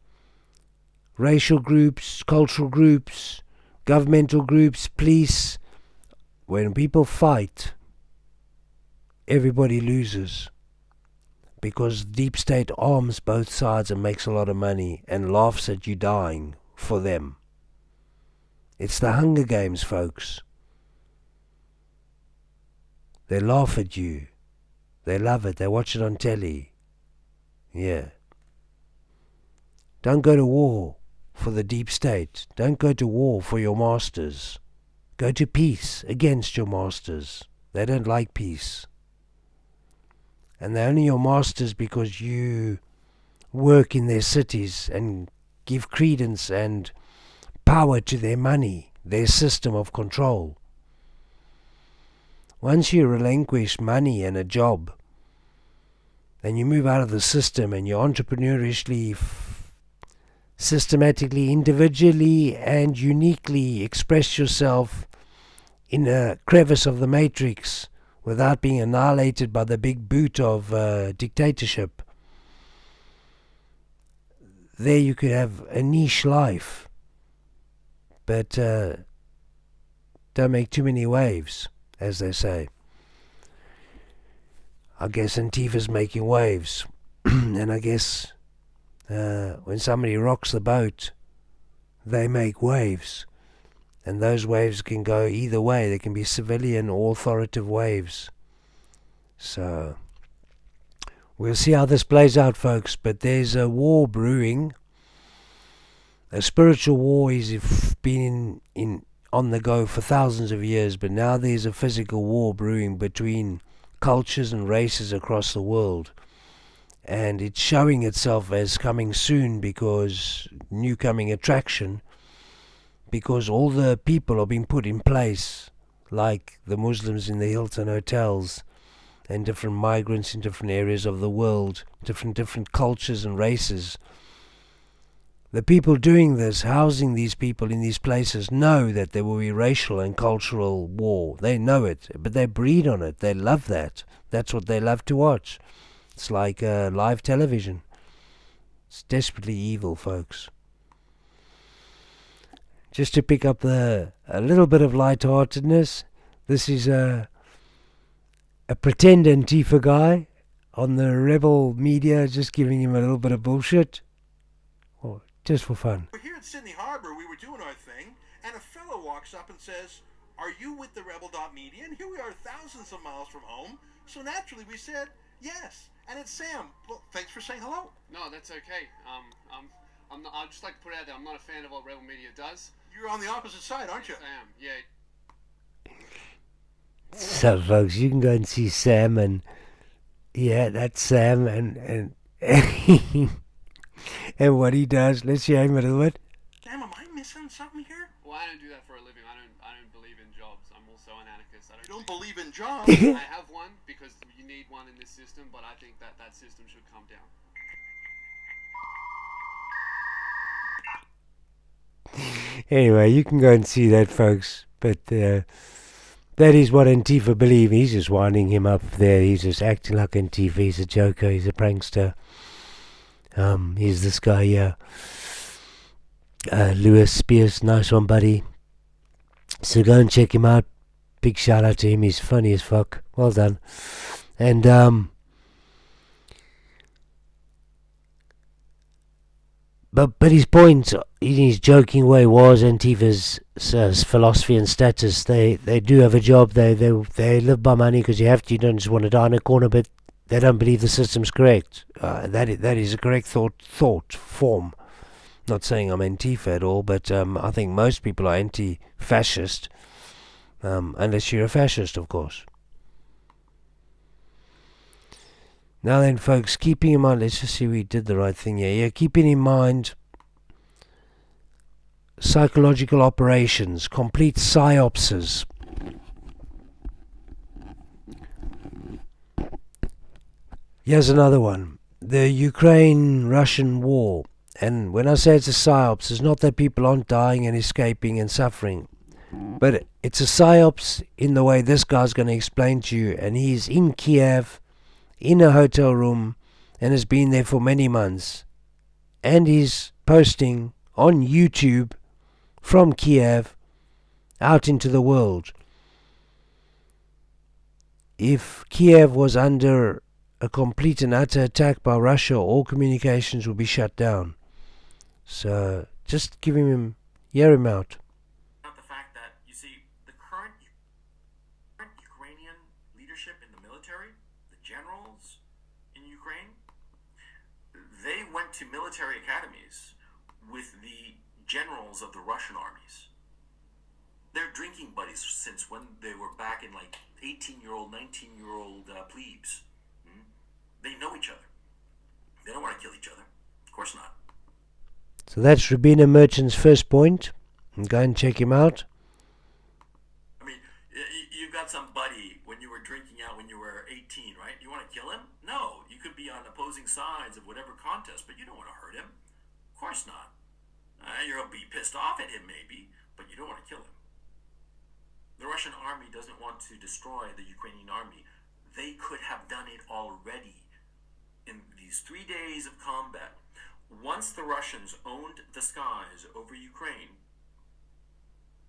[SPEAKER 1] racial groups, cultural groups, governmental groups, police, when people fight, everybody loses. Because deep state arms both sides and makes a lot of money and laughs at you dying for them. It's the Hunger Games, folks. They laugh at you. They love it. They watch it on telly. Yeah. Don't go to war for the deep state. Don't go to war for your masters. Go to peace against your masters. They don't like peace. And they're only your masters because you work in their cities and give credence and power to their money, their system of control. Once you relinquish money and a job, then you move out of the system and you entrepreneurishly, systematically, individually and uniquely express yourself in a crevice of the matrix without being annihilated by the big boot of dictatorship. There you could have a niche life, but don't make too many waves, as they say. I guess Antifa's making waves, and I guess when somebody rocks the boat, they make waves. And those waves can go either way. They can be civilian or authoritative waves. So We'll see how this plays out, folks, but there's a war brewing. A spiritual war has been on the go for thousands of years, but now there's a physical war brewing between cultures and races across the world. And it's showing itself as coming soon because new coming attraction, because all the people are being put in place, like the Muslims in the Hilton hotels and different migrants in different areas of the world, different cultures and races. The people doing this, housing these people in these places, know that there will be racial and cultural war. They know it, but they breed on it. They love that. That's what they love to watch. It's like live television. It's desperately evil, folks. Just to pick up a little bit of lightheartedness, this is a pretend Antifa guy on the rebel media, just giving him a little bit of bullshit. Well, just for fun.
[SPEAKER 8] We're here at Sydney Harbor, we were doing our thing, and a fellow walks up and says, "Are you with the Rebel.media?" And here we are thousands of miles from home, so naturally we said, yes. And it's Sam. Well, thanks for saying hello.
[SPEAKER 9] No, that's okay. I'm not, I'd just like to put out there, I'm not a fan of what Rebel Media does.
[SPEAKER 8] You're on the opposite side, aren't you?
[SPEAKER 9] Yes, I am, yeah.
[SPEAKER 1] So, folks, you can go and see Sam, and yeah, that's Sam, and and what he does. Let's hear him a little bit.
[SPEAKER 8] Sam, am I missing something here?
[SPEAKER 9] Well, I don't do that for a living. I don't believe in jobs. I'm also an anarchist.
[SPEAKER 8] You don't believe in jobs?
[SPEAKER 9] I have one because you need one in this system, but I think that system should come down.
[SPEAKER 1] Anyway, you can go and see that, folks. But that is what Antifa believe. He's just winding him up there. He's just acting like Antifa. He's a joker. He's a prankster. Here's this guy here. Lewis Spears. Nice one, buddy. So go and check him out. Big shout out to him. He's funny as fuck. Well done. And But his point, in his joking way, was Antifa's philosophy and status. They do have a job. They live by money because you have to. You don't just want to die in a corner. But they don't believe the system's correct. That is a correct thought form. Not saying I'm Antifa at all, but I think most people are anti-fascist, unless you're a fascist, of course. Now then, folks, keeping in mind, let's just see we did the right thing here. Yeah, keeping in mind psychological operations, complete psyopses. Here's another one. The Ukraine-Russian war. And when I say it's a psyops, it's not that people aren't dying and escaping and suffering. But it's a psyops in the way this guy's going to explain to you. And he's in Kiev, in a hotel room, and has been there for many months, and he's posting on YouTube from Kiev out into the world. If Kiev was under a complete and utter attack by Russia, all communications would be shut down. So just hear him out.
[SPEAKER 8] Not the fact that, you see, the current Ukrainian leadership in the military, the generals in Ukraine, they went to military academies with the generals of the Russian armies. They're drinking buddies since when they were back in like 18-year-old, 19-year-old plebes. They know each other. They don't want to kill each other. Of course not.
[SPEAKER 1] So that's Rabina Merchant's first point. Go and check him out.
[SPEAKER 8] I mean, you've got some buddy when you were drinking out when you were 18, right? You want to kill him? No. You could be on opposing sides of whatever contest, but you don't want to hurt him. Of course not. You'll be pissed off at him maybe, but you don't want to kill him. The Russian army doesn't want to destroy the Ukrainian army. They could have done it already in these 3 days of combat. Once the Russians owned the skies over Ukraine,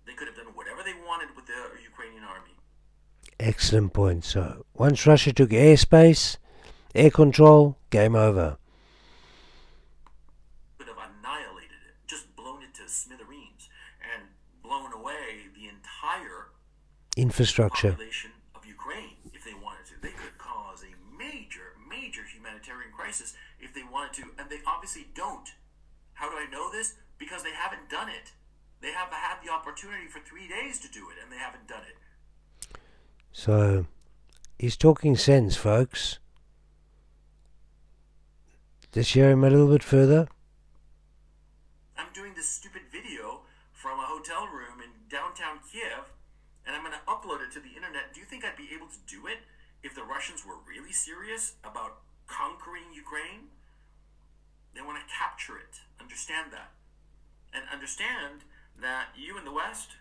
[SPEAKER 8] they could have done whatever they wanted with the Ukrainian army.
[SPEAKER 1] Excellent point. So once Russia took airspace, air control, game over.
[SPEAKER 8] Could have annihilated it, just blown it to smithereens, and blown away the entire
[SPEAKER 1] infrastructure
[SPEAKER 8] population of Ukraine if they wanted to. They could cause a major humanitarian crisis if they wanted to, and they obviously don't. How do I know this? Because they haven't done it. They have had the opportunity for 3 days to do it, and they haven't done it.
[SPEAKER 1] So, he's talking sense, folks. Let's hear him a little bit further.
[SPEAKER 8] I'm doing this stupid video from a hotel room in downtown Kiev, and I'm going to upload it to the internet. Do you think I'd be able to do it if the Russians were really serious about conquering Ukraine? They want to capture it. Understand that. And understand that you in the West,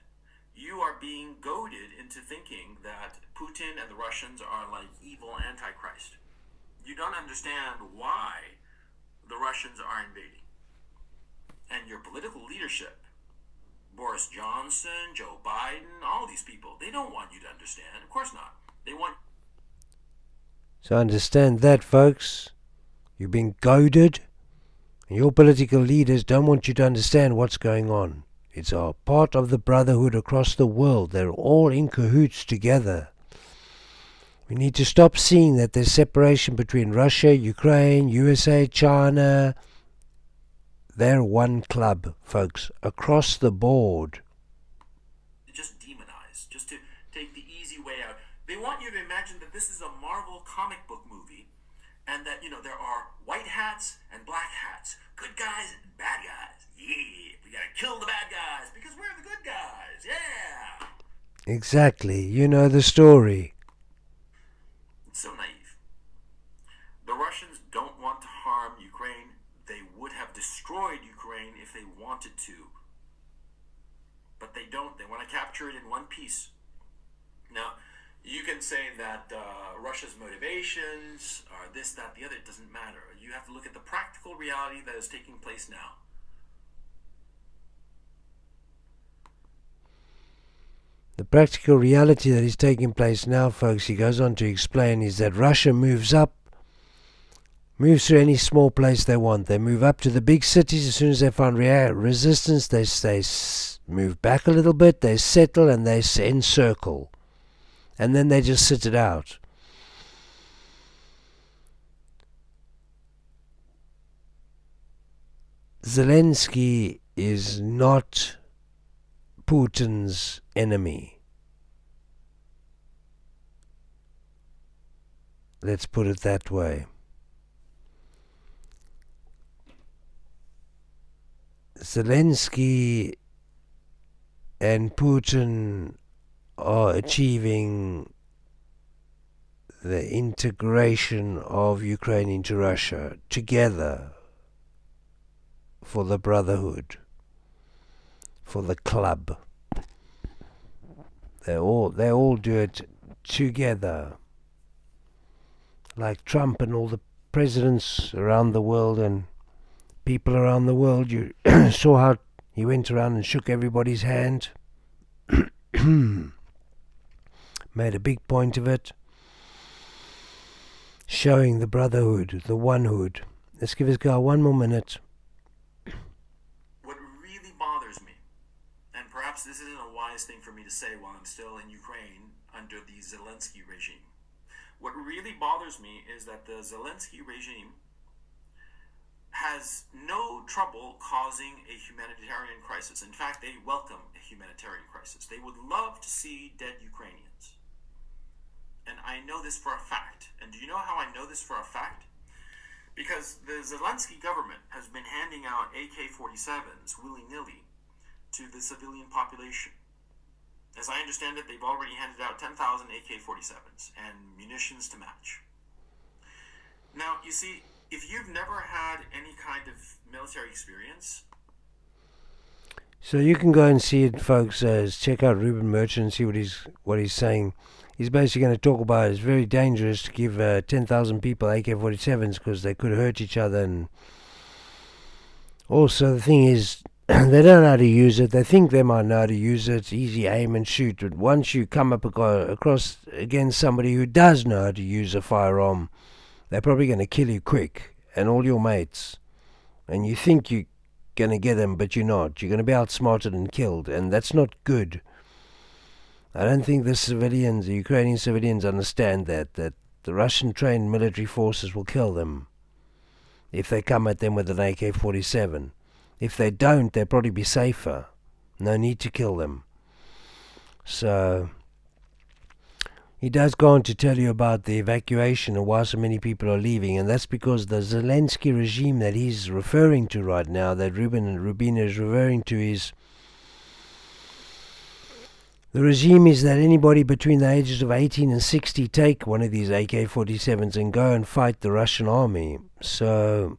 [SPEAKER 8] you are being goaded into thinking that Putin and the Russians are like evil antichrist. You don't understand why the Russians are invading. And your political leadership, Boris Johnson, Joe Biden, all these people, they don't want you to understand. Of course not. They want...
[SPEAKER 1] So understand that, folks. You've been goaded. And your political leaders don't want you to understand what's going on. It's a part of the brotherhood across the world. They're all in cahoots together. We need to stop seeing that there's separation between Russia, Ukraine, USA, China. They're one club, folks, across the board.
[SPEAKER 8] Just demonize, just to take the easy way out. They want you to imagine that this is a Marvel comic book movie, and that, there are white hats and black hats, good guys and bad guys. Yeah, we gotta kill the bad guys because we're the good guys. Yeah.
[SPEAKER 1] Exactly, you know the story.
[SPEAKER 8] It's so naive. The Russians don't want to harm Ukraine. They would have destroyed Ukraine if they wanted to. But they don't. They want to capture it in one piece. Now, you can say that Russia's motivations are this, that, the other. It doesn't matter. You have to look at the practical reality that is taking place now.
[SPEAKER 1] The practical reality that is taking place now, folks, he goes on to explain, is that Russia moves through any small place they want. They move up to the big cities. As soon as they find resistance, they move back a little bit, they settle, and they encircle. And then they just sit it out. Zelensky is not Putin's enemy. Let's put it that way. Zelensky and Putin are achieving the integration of Ukraine into Russia together for the brotherhood, for the club. They all do it together. Like Trump and all the presidents around the world and people around the world, you saw how he went around and shook everybody's hand. Made a big point of it. Showing the brotherhood, the onehood. Let's give this guy one more minute.
[SPEAKER 8] What really bothers me, and perhaps this isn't a wise thing for me to say while I'm still in Ukraine under the Zelensky regime. What really bothers me is that the Zelensky regime has no trouble causing a humanitarian crisis. In fact, they welcome a humanitarian crisis. They would love to see dead Ukrainians. And I know this for a fact. And do you know how I know this for a fact? Because the Zelensky government has been handing out AK-47s willy-nilly to the civilian population. As I understand it, they've already handed out 10,000 AK-47s and munitions to match. Now, you see, if you've never had any kind of military experience...
[SPEAKER 1] So you can go and see it, folks. Check out Ruben Merchant and see what he's saying. He's basically going to talk about it's very dangerous to give 10,000 people AK-47s because they could hurt each other. And also the thing is, they don't know how to use it. They think they might know how to use it. It's easy aim and shoot. But once you come up across against somebody who does know how to use a firearm, they're probably going to kill you quick and all your mates. And you think you're going to get them, but you're not. You're going to be outsmarted and killed. And that's not good. I don't think the Ukrainian civilians understand that the Russian trained military forces will kill them if they come at them with an AK-47. If they don't, they'll probably be safer. No need to kill them. So he does go on to tell you about the evacuation and why so many people are leaving, and that's because the Zelensky regime that he's referring to right now, that Rubina is referring to, is the regime is that anybody between the ages of 18 and 60 take one of these AK-47s and go and fight the Russian army. So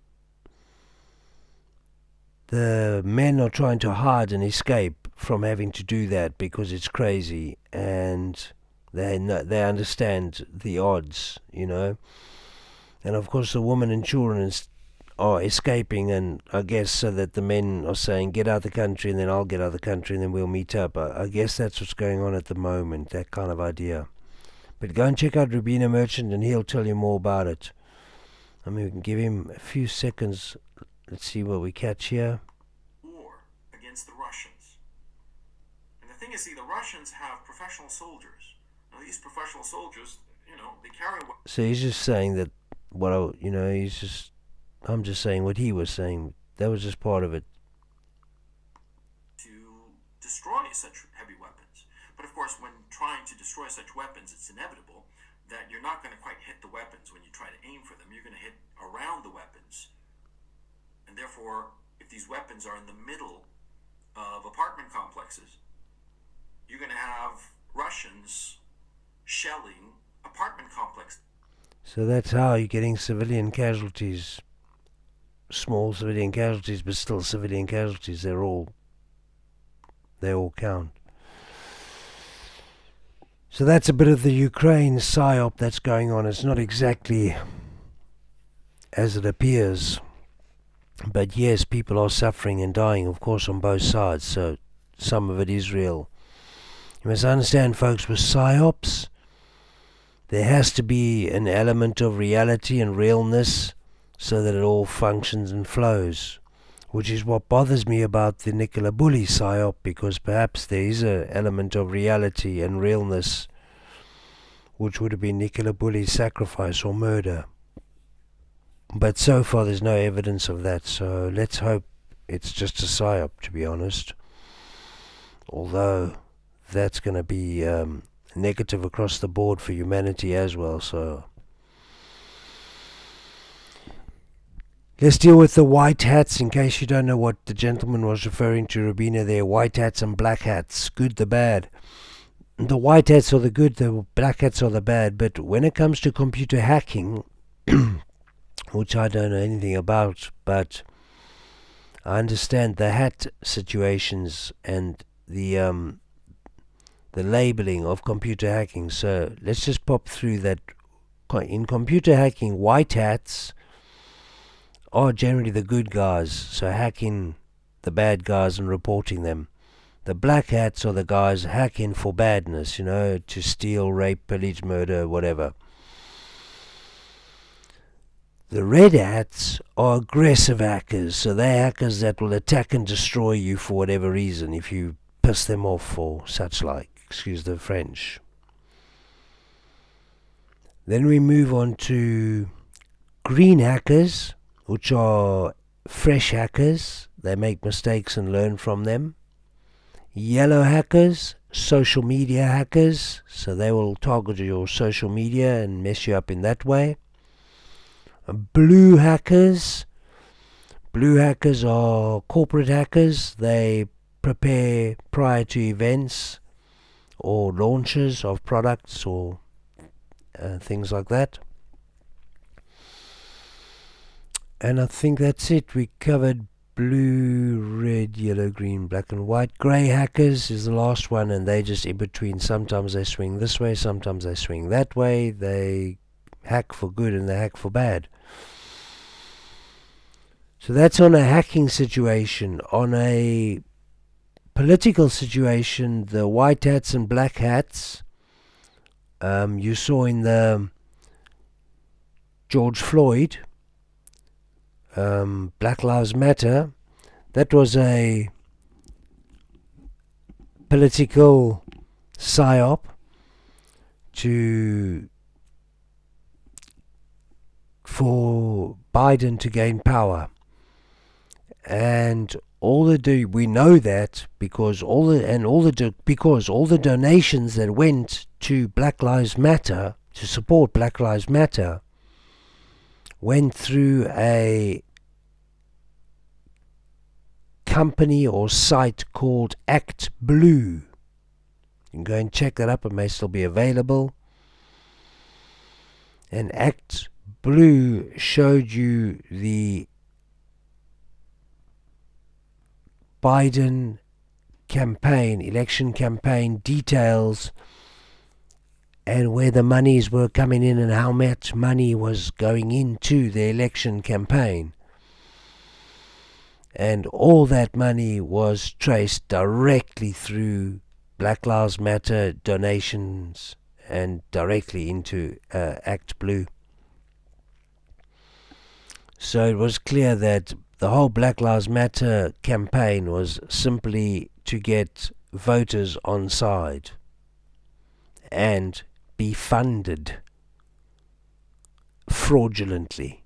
[SPEAKER 1] the men are trying to hide and escape from having to do that because it's crazy, and they understand the odds, you know. And of course the women and children are escaping, and I guess so that the men are saying, get out of the country and then I'll get out of the country and then we'll meet up. I guess that's what's going on at the moment, that kind of idea. But go and check out Rubina Merchant and he'll tell you more about it. I mean, we can give him a few seconds. Let's see what we catch here.
[SPEAKER 8] War against the Russians. And the thing is, see, the Russians have professional soldiers. Now, these professional soldiers, you know, they carry...
[SPEAKER 1] So he's just saying that I'm just saying what he was saying. That was just part of it.
[SPEAKER 8] To destroy such heavy weapons. But of course, when trying to destroy such weapons, it's inevitable that you're not going to quite hit the weapons when you try to aim for them. You're going to hit around the weapons. And therefore, if these weapons are in the middle of apartment complexes, you're going to have Russians shelling apartment complexes.
[SPEAKER 1] So that's how you're getting civilian casualties. Small civilian casualties, but still civilian casualties. They all count. So that's a bit of the Ukraine psyop that's going on. It's not exactly as it appears. But yes, people are suffering and dying, of course, on both sides. So some of it is real. You must understand, folks, with psyops, there has to be an element of reality and realness so that it all functions and flows, which is what bothers me about the Nicola Bully psyop, because perhaps there is an element of reality and realness, which would have been Nicola Bully's sacrifice or murder. But so far there's no evidence of that, so let's hope it's just a psyop, to be honest. Although that's going to be negative across the board for humanity as well, so... Let's deal with the white hats, in case you don't know what the gentleman was referring to, Rubina there. White hats and black hats, good, the bad. The white hats are the good, the black hats are the bad. But when it comes to computer hacking, which I don't know anything about, but I understand the hat situations and the labeling of computer hacking. So let's just pop through that. In computer hacking, white hats are generally the good guys, so hacking the bad guys and reporting them. The black hats are the guys hacking for badness, you know, to steal, rape, pillage, murder, whatever. The red hats are aggressive hackers, so they're hackers that will attack and destroy you for whatever reason, if you piss them off or such like, excuse the French. Then we move on to green hackers, which are fresh hackers. They make mistakes and learn from them. Yellow hackers, social media hackers, so they will target your social media and mess you up in that way. Blue hackers. Blue hackers are corporate hackers. They prepare prior to events or launches of products or things like that. And I think that's it. We covered blue, red, yellow, green, black and white. Grey hackers is the last one, and they just in between. Sometimes they swing this way, sometimes they swing that way. They hack for good and they hack for bad. So that's on a hacking situation. On a political situation, the white hats and black hats, you saw in the George Floyd, Black Lives Matter, that was a political psyop to for Biden to gain power. And we know that because all the donations that went to Black Lives Matter, to support Black Lives Matter, went through a company or site called Act Blue. You can go and check that up. It may still be available. And Act Blue showed you the Biden election campaign details, and where the monies were coming in and how much money was going into the election campaign. And all that money was traced directly through Black Lives Matter donations and directly into Act Blue. So it was clear that the whole Black Lives Matter campaign was simply to get voters on side and be funded fraudulently.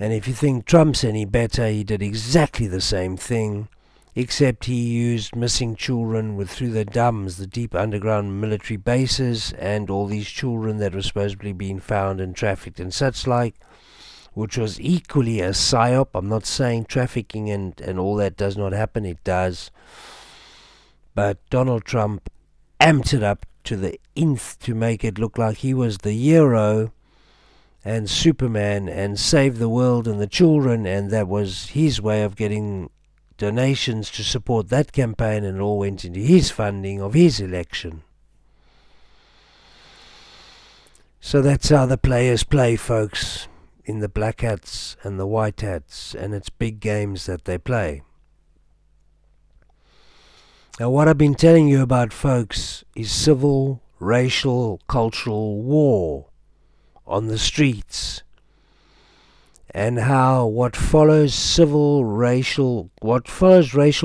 [SPEAKER 1] And if you think Trump's any better, he did exactly the same thing, except he used missing children through the DUMBs, the deep underground military bases, and all these children that were supposedly being found and trafficked and such like, which was equally a psyop. I'm not saying trafficking and all that does not happen, it does. But Donald Trump amped it up to the nth to make it look like he was the hero and Superman and saved the world and the children, and that was his way of getting donations to support that campaign, and it all went into his funding of his election. So that's how the players play, folks, in the black hats and the white hats, and it's big games that they play. Now, what I've been telling you about, folks, is civil, racial, cultural war on the streets, and how what follows racial,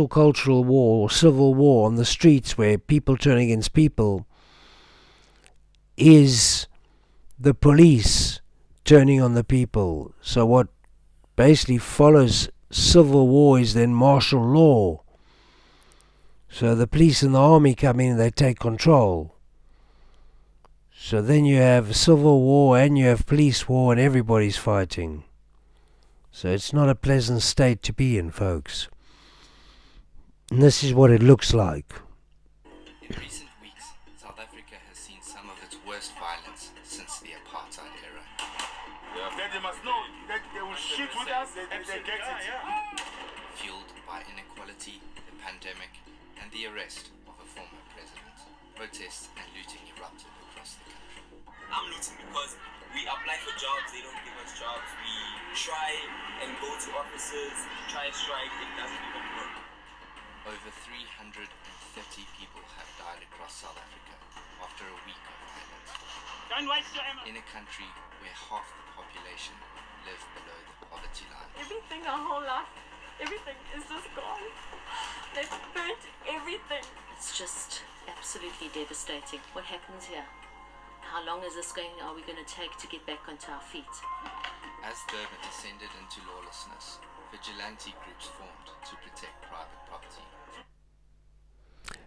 [SPEAKER 1] cultural war, or civil war on the streets, where people turn against people, is the police turning on the people. So what basically follows civil war is then martial law. So the police and the army come in and they take control. So then you have civil war and you have police war and everybody's fighting. So it's not a pleasant state to be in, folks. And this is what it looks like.
[SPEAKER 10] In recent weeks, South Africa has seen some of its worst violence since the apartheid era.
[SPEAKER 5] They must know that they will shoot with us and they get it.
[SPEAKER 10] Fueled by inequality, the pandemic, and the arrest of a former president. Protests and looting erupted across the country.
[SPEAKER 11] I'm looting because we apply for jobs, they don't give us jobs. We try and go to offices, try and strike, it doesn't even work.
[SPEAKER 10] Over 330 people have died across South Africa after a week of violence. In a country where half the population live below the poverty line.
[SPEAKER 12] Everything, our whole life, everything is just gone. They've burnt everything.
[SPEAKER 13] It's just absolutely devastating. What happens here? How long is this are we going to take to get back onto our feet?
[SPEAKER 10] As Durban descended into lawlessness, vigilante groups formed to protect private property.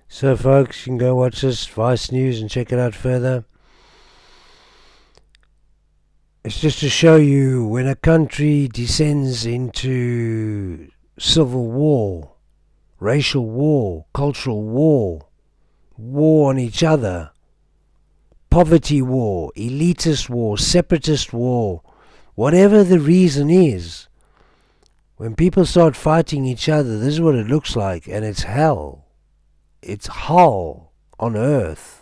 [SPEAKER 1] So folks, you can go watch this Vice News and check it out further. It's just to show you when a country descends into civil war, racial war, cultural war, war on each other, poverty war, elitist war, separatist war, whatever the reason is, when people start fighting each other, this is what it looks like, and it's hell. It's hell on earth.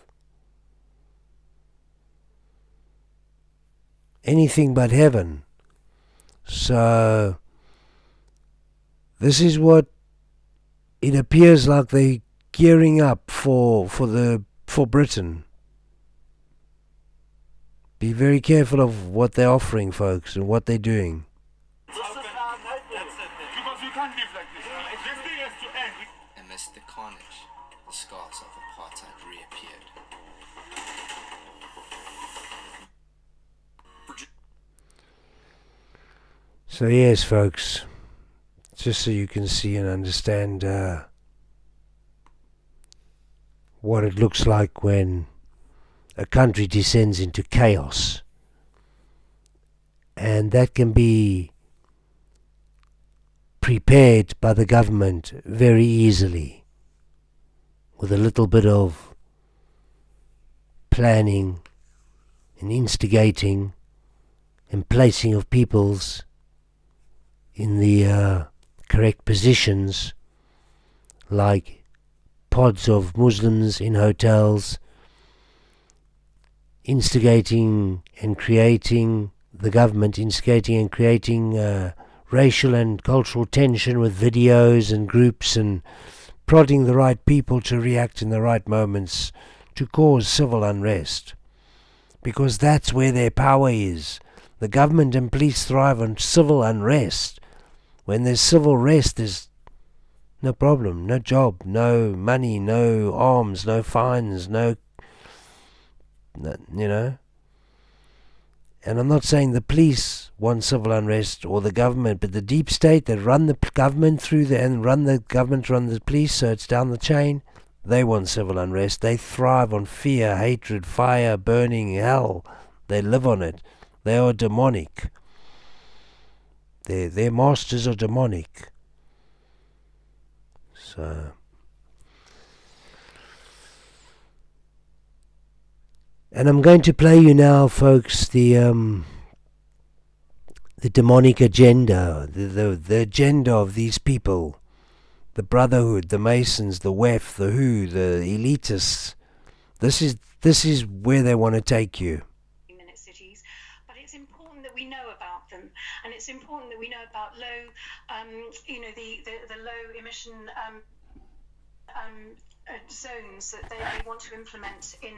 [SPEAKER 1] Anything but heaven. So this is what it appears like they're gearing up for Britain. Be very careful of what they're offering, folks, and what they're doing.
[SPEAKER 5] Because we can't live like this. This thing has to end.
[SPEAKER 10] Amidst the carnage, the scars of apartheid reappeared.
[SPEAKER 1] So yes, folks, just so you can see and understand what it looks like when a country descends into chaos. And that can be prepared by the government very easily with a little bit of planning and instigating and placing of peoples in the correct positions, like pods of Muslims in hotels, instigating and creating, the government instigating and creating racial and cultural tension with videos and groups, and prodding the right people to react in the right moments to cause civil unrest. Because that's where their power is. The government and police thrive on civil unrest. When there's civil unrest, there's no problem, no job, no money, no arms, no fines, no, you know. And I'm not saying the police want civil unrest or the government, but the deep state that run the government through and run the government, run the police, so it's down the chain, they want civil unrest. They thrive on fear, hatred, fire, burning, hell. They live on it. They are demonic. Their masters are demonic. So, and I'm going to play you now, folks, the demonic agenda, the agenda of these people, the Brotherhood, the Masons, the WEF, the WHO, the elitists. This is where they want to take you.
[SPEAKER 2] Cities, but it's important that we know about them, and it's important that we know about low, the low emission zones that they want to implement in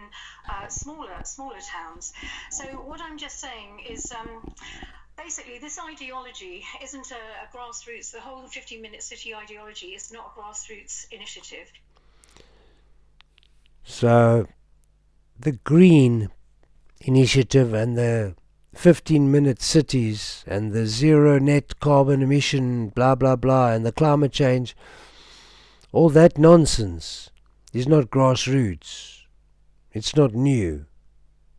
[SPEAKER 2] smaller towns. So what I'm just saying is, basically, this ideology isn't a grassroots. The whole 15-minute city ideology is not a grassroots initiative.
[SPEAKER 1] So the Green Initiative and the 15-minute cities and the zero net carbon emission, blah, blah, blah, and the climate change, all that nonsense is not grassroots. It's not new.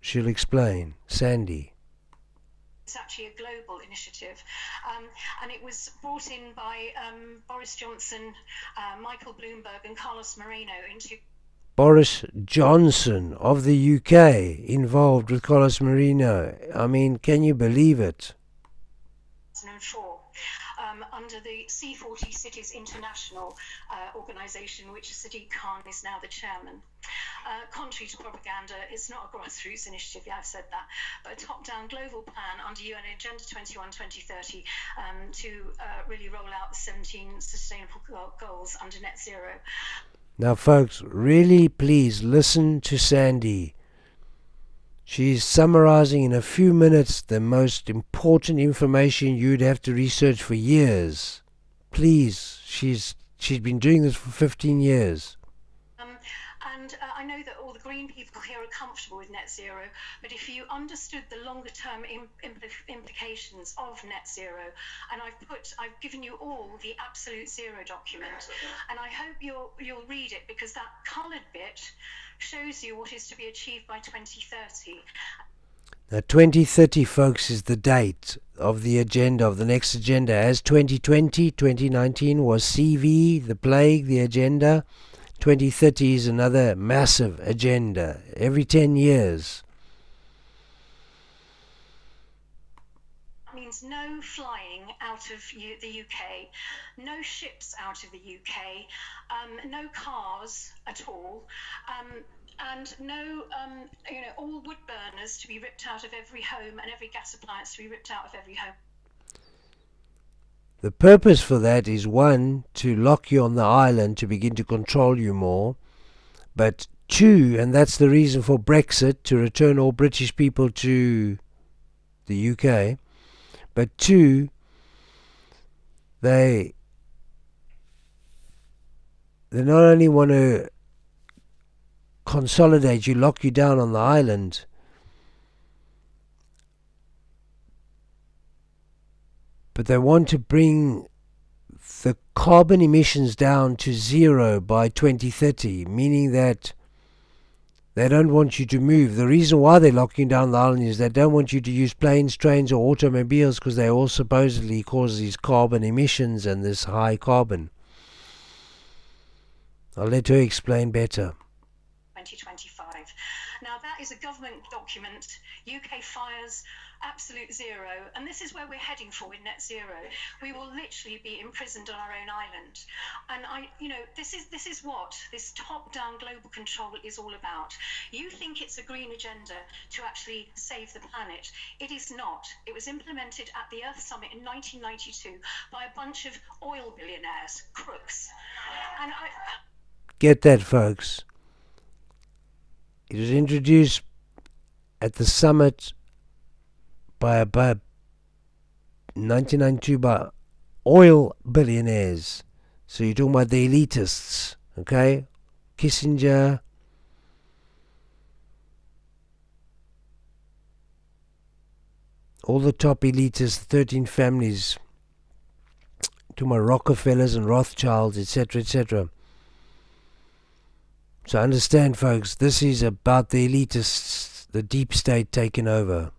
[SPEAKER 1] She'll explain. Sandy.
[SPEAKER 2] It's actually a global initiative, and it was brought in by Boris Johnson, Michael Bloomberg and Carlos Moreno into...
[SPEAKER 1] Boris Johnson of the UK involved with Carlos Moreno. I mean, can you believe it?
[SPEAKER 2] 2004, under the C40 Cities International organisation, which Sadiq Khan is now the chairman. Contrary to propaganda, it's not a grassroots initiative, yeah, I've said that, but a top-down global plan under UN Agenda 21-2030 to really roll out the 17 sustainable goals under net zero.
[SPEAKER 1] Now, folks, really please listen to Sandy. She's summarizing in a few minutes the most important information you'd have to research for years. Please, she's been doing this for 15 years.
[SPEAKER 2] And I know that all the green people here are comfortable with net zero, but if you understood the longer term implications of net zero, and I've given you all the absolute zero document, and I hope you'll read it, because that coloured bit shows you what is to be achieved by 2030.
[SPEAKER 1] Now, 2030, folks, is the date of the agenda, of the next agenda. As 2020, 2019 was CV, the plague, the agenda. 2030 is another massive agenda, every 10 years.
[SPEAKER 2] That means no flying out of the UK, no ships out of the UK, no cars at all, and no, all wood burners to be ripped out of every home and every gas appliance to be ripped out of every home.
[SPEAKER 1] The purpose for that is, one, to lock you on the island to begin to control you more, but two, and that's the reason for Brexit, to return all British people to the UK, but two, they not only want to consolidate you, lock you down on the island, . 'Cause but they want to bring the carbon emissions down to zero by 2030, meaning that they don't want you to move. The reason why they're locking down the island is they don't want you to use planes, trains or automobiles, because they all supposedly cause these carbon emissions and this high carbon. I'll let her explain better.
[SPEAKER 2] 2025. Now that is a government document, UK fires, absolute zero, and this is where we're heading for with net zero. We will literally be imprisoned on our own island. And this is what this top-down global control is all about. You think it's a green agenda to actually save the planet. It is not. It was implemented at the Earth Summit in 1992 by a bunch of oil billionaires, crooks. And
[SPEAKER 1] Get that, folks. It was introduced at the summit by 1992 by oil billionaires. So you're talking about the elitists, okay? Kissinger, all the top elitists, 13 families, talking about Rockefellers and Rothschilds, etc., etc. So understand, folks, this is about the elitists, the deep state taking over.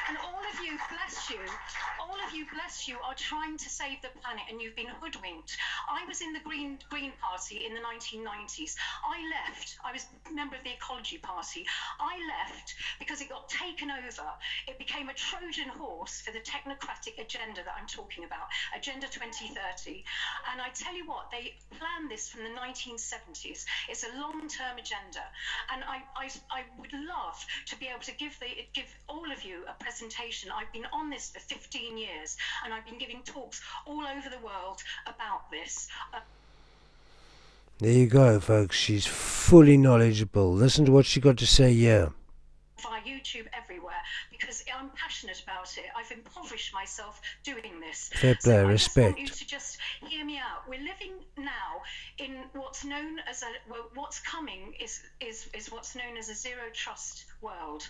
[SPEAKER 2] And all of you, bless you, are trying to save the planet, and you've been hoodwinked. I was in the Green Party in the 1990s. I left. I was a member of the Ecology Party. I left because it got taken over. It became a Trojan horse for the technocratic agenda that I'm talking about, Agenda 2030. And I tell you what, they planned this from the 1970s. It's a long-term agenda. And I would love to be able to give all of you a presentation. I've been on this for 15 years, and I've been giving talks all over the world about this.
[SPEAKER 1] There you go, folks. She's fully knowledgeable. Listen to what she got to say here.
[SPEAKER 2] Via YouTube everywhere, because I'm passionate about it. I've impoverished myself doing this.
[SPEAKER 1] Fair play, respect.
[SPEAKER 2] I just want you to just hear me out. We're living now in what's known as what's coming is what's known as a zero trust world.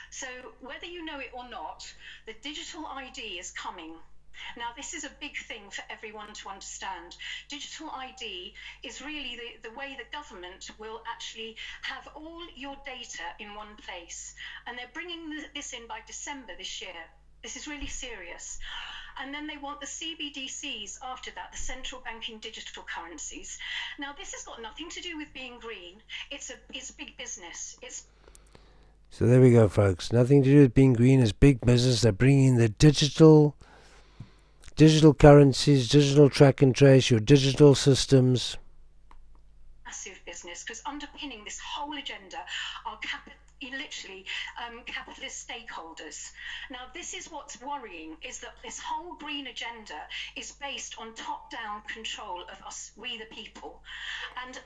[SPEAKER 2] So whether you know it or not, the digital ID is coming. Now, this is a big thing for everyone to understand. Digital ID is really the way the government will actually have all your data in one place. And they're bringing this in by December this year. This is really serious. And then they want the CBDCs after that, the central banking digital currencies. Now, this has got nothing to do with being green. It's big business.
[SPEAKER 1] So there we go, folks. Nothing to do with being green. It's big business. They're bringing in the digital currencies, digital track and trace, your digital systems.
[SPEAKER 2] Massive business, because underpinning this whole agenda are capitalist stakeholders. Now, this is what's worrying, is that this whole green agenda is based on top-down control of us, we the people. And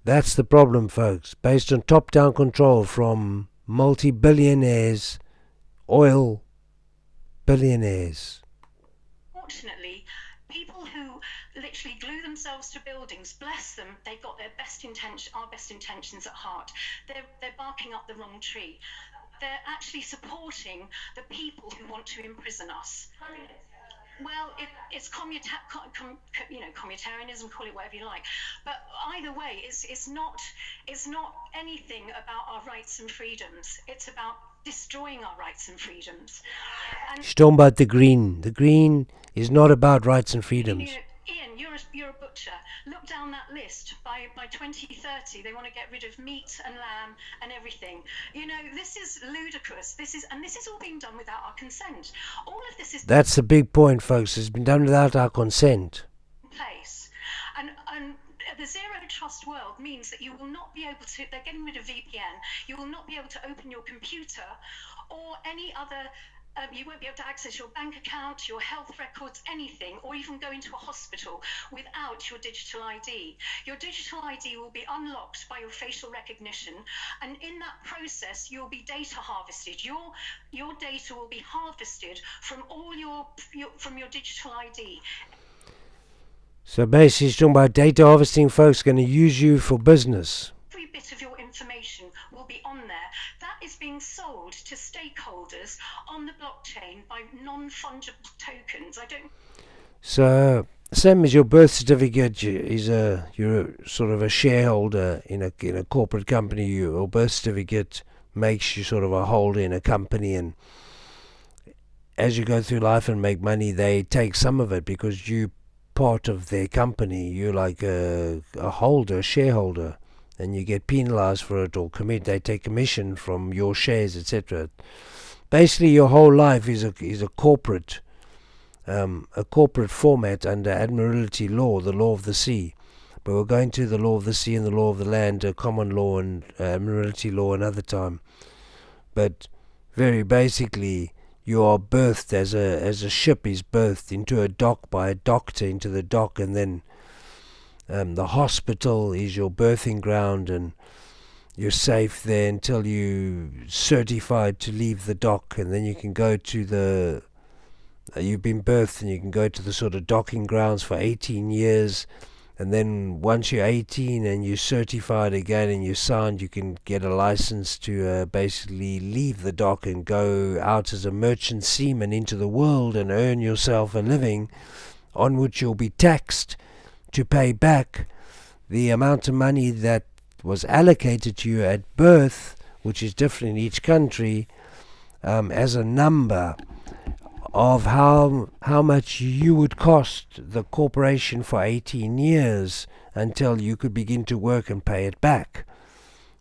[SPEAKER 1] that's the problem, folks. Based on top-down control from multi-billionaires, oil billionaires.
[SPEAKER 2] Unfortunately, people who literally glue themselves to buildings, bless them, they've got our best intentions at heart. They're barking up the wrong tree. They're actually supporting the people who want to imprison us. Well, it's communitarianism, call it whatever you like. But either way, it's not anything about our rights and freedoms. It's about destroying our rights and freedoms. And
[SPEAKER 1] she's talking about the green. The green is not about rights and freedoms.
[SPEAKER 2] Ian, you're a butcher. Look down that list. By 2030, they want to get rid of meat and lamb and everything. This is ludicrous. This is all being done without our consent. All of this is.
[SPEAKER 1] That's the big point, folks. It's been done without our consent.
[SPEAKER 2] Place, and the zero trust world means that you will not be able to. They're getting rid of VPN. You will not be able to open your computer or any other. You won't be able to access your bank account, your health records, anything, or even go into a hospital without your digital ID. Your digital ID will be unlocked by your facial recognition, and in that process, you'll be data harvested. Your data will be harvested from all your digital ID.
[SPEAKER 1] So basically, she's talking about data harvesting. Folks going to use you for business.
[SPEAKER 2] Every bit of your information will be on there. That is being sold to stakeholders on the blockchain by non-fungible tokens. I don't.
[SPEAKER 1] So, same as your birth certificate, you're sort of a shareholder in a corporate company. Your birth certificate makes you sort of a holder in a company, and as you go through life and make money, they take some of it because you part of their company. You're like a holder, a shareholder, and you get penalized for it or they take commission from your shares, etc. Basically, your whole life is a corporate format under Admiralty law, the law of the sea. But we're going to the law of the sea and the law of the land, common law and Admiralty law another time. But very basically, you are birthed as a ship is birthed into a dock by a doctor into the dock, and then the hospital is your birthing ground, and you're safe there until you're certified to leave the dock, and then you can go to you've been birthed and you can go to the sort of docking grounds for 18 years, and then once you're 18 and you're certified again and you're signed, you can get a license to basically leave the dock and go out as a merchant seaman into the world and earn yourself a living on which you'll be taxed to pay back the amount of money that was allocated to you at birth, which is different in each country, as a number of how much you would cost the corporation for 18 years until you could begin to work and pay it back.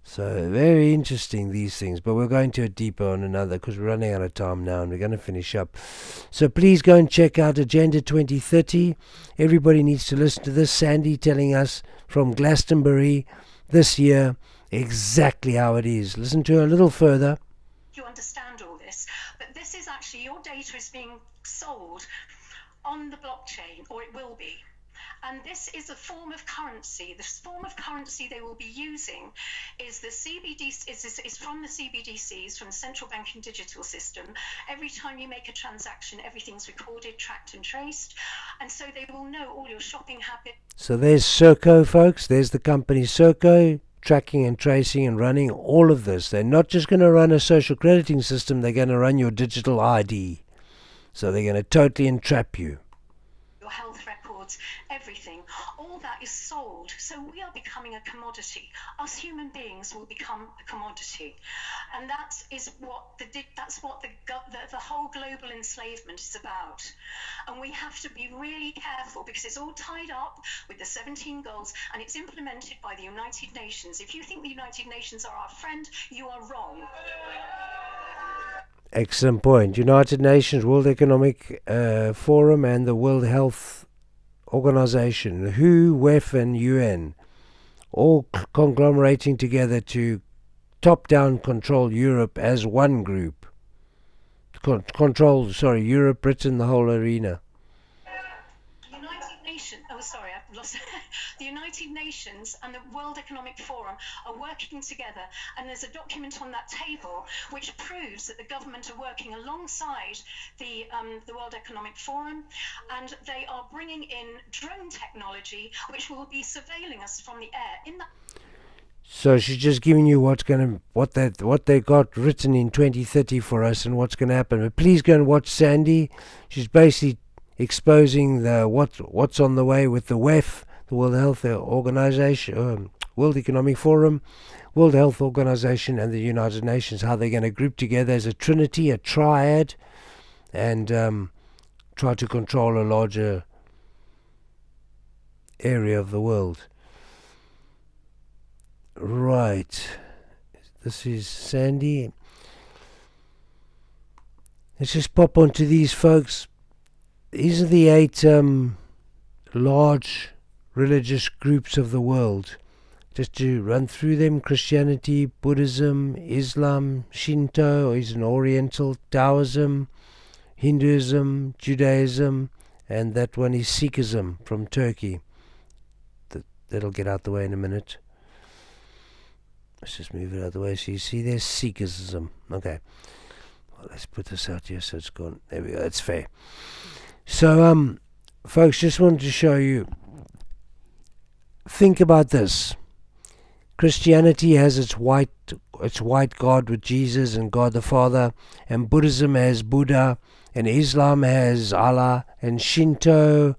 [SPEAKER 1] So very interesting, these things, but we're going to it deeper on another because we're running out of time now and we're going to finish up. So please go and check out Agenda 2030. Everybody needs to listen to this. Sandy telling us from Glastonbury this year exactly how it is. Listen to her a little further.
[SPEAKER 2] You understand all this, but this is actually, your data is being sold on the blockchain, or it will be. And this is a form of currency. This form of currency they will be using is the CBDC, is from the CBDCs, from the Central Banking Digital System. Every time you make a transaction, everything's recorded, tracked and traced. And so they will know all your shopping habits.
[SPEAKER 1] So there's Serco, folks. There's the company Serco, tracking and tracing and running all of this. They're not just going to run a social crediting system, they're going to run your digital ID. So they're going to totally entrap you.
[SPEAKER 2] Your health records, everything, all that is sold. So we are becoming a commodity. Us human beings will become a commodity, and that is what the whole global enslavement is about. And we have to be really careful because it's all tied up with the 17 goals, and it's implemented by the United Nations. If you think the United Nations are our friend, you are wrong.
[SPEAKER 1] Excellent point. United Nations, World Economic Forum and the World Health Organization, WHO, WEF and UN, all conglomerating together to top-down control Europe as one group. Europe, Britain, the whole arena.
[SPEAKER 2] The United Nations and the World Economic Forum are working together, and there's a document on that table which proves that the government are working alongside the World Economic Forum, and they are bringing in drone technology which will be surveilling us from the air.
[SPEAKER 1] So she's just giving you what they got written in 2030 for us and what's going to happen. But please go and watch Sandy. She's basically exposing what's on the way with the WEF, the World Health Organization, World Economic Forum, World Health Organization, and the United Nations. How they're going to group together as a trinity, a triad, and try to control a larger area of the world. Right, this is Sandy. Let's just pop onto these, folks. These are the 8 large religious groups of the world. Just to run through them: Christianity, Buddhism, Islam, Shinto, is an Oriental, Taoism, Hinduism, Judaism, and that one is Sikhism from Turkey. That'll get out the way in a minute. Let's just move it out of the way so you see there's Sikhism. Okay. Well, let's put this out here so it's gone. There we go. That's fair. So, folks, just wanted to show you. Think about this. Christianity has its white it's white God with Jesus and God the Father, and Buddhism has Buddha, and Islam has Allah, and Shinto,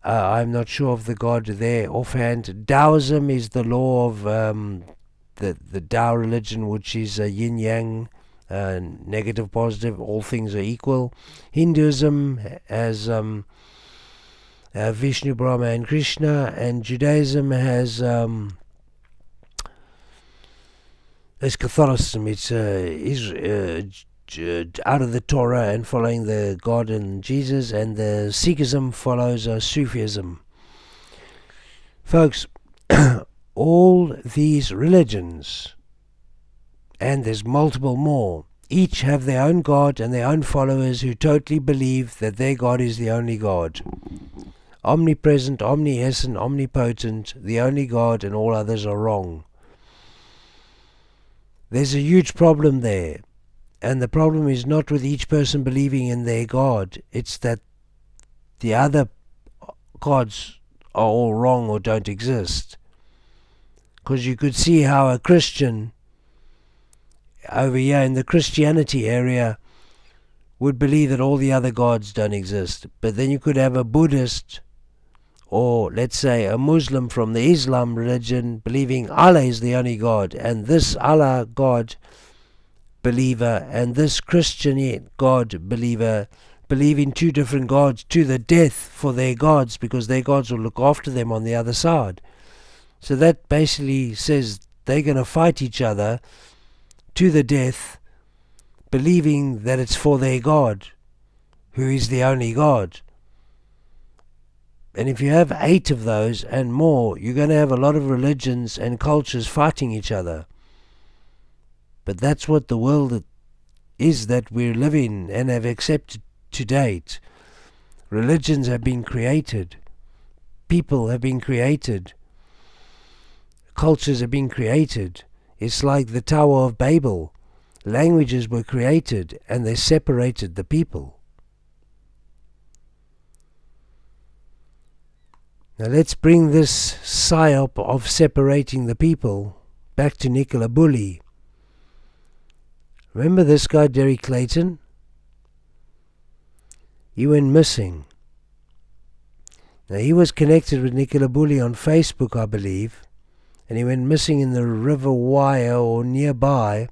[SPEAKER 1] I'm not sure of the God there offhand. Taoism is the law of the Tao religion, which is a yin-yang, negative, positive, all things are equal. Hinduism has Vishnu, Brahma and Krishna, and Judaism has Catholicism. It's out of the Torah and following the God and Jesus, and the Sikhism follows Sufism. Folks, all these religions, and there's multiple more, each have their own God and their own followers who totally believe that their God is the only God. Omnipresent, omniscient, omnipotent, the only God, and all others are wrong. There's a huge problem there. And the problem is not with each person believing in their God. It's that the other gods are all wrong or don't exist. Because you could see how a Christian over here in the Christianity area would believe that all the other gods don't exist. But then you could have a Buddhist, or let's say a Muslim from the Islam religion, believing Allah is the only God, and this Allah God believer and this Christian God believer believe in two different gods to the death for their gods, because their gods will look after them on the other side. So that basically says they're going to fight each other to the death, believing that it's for their God, who is the only God. And if you have 8 of those and more, you're going to have a lot of religions and cultures fighting each other. But that's what the world is that we live in and have accepted to date. Religions have been created. People have been created. Cultures have been created. It's like the Tower of Babel. Languages were created and they separated the people. Now let's bring this psyop of separating the people back to Nicola Bulley. Remember this guy, Derek Clayton? He went missing. Now he was connected with Nicola Bulley on Facebook, I believe, and he went missing in the River Wye or nearby,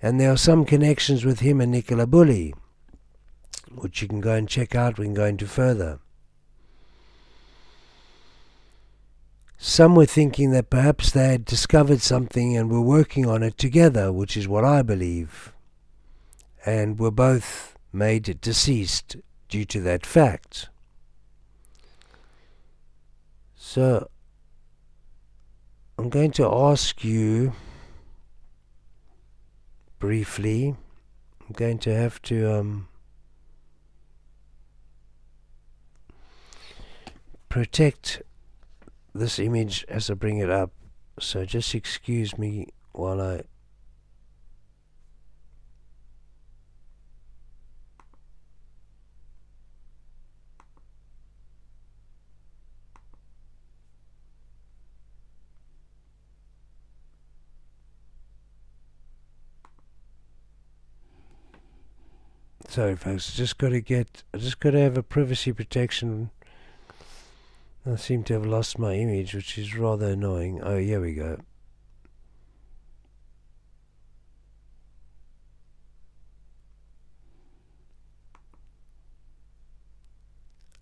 [SPEAKER 1] and there are some connections with him and Nicola Bulley, which you can go and check out. We can go into further. Some were thinking that perhaps they had discovered something and were working on it together, which is what I believe, and were both made deceased due to that fact. So I'm going to ask you briefly, I'm going to have to protect this image as I bring it up, so just excuse me while I sorry folks, I just got to have a privacy protection. I seem to have lost my image, which is rather annoying. Oh, here we go.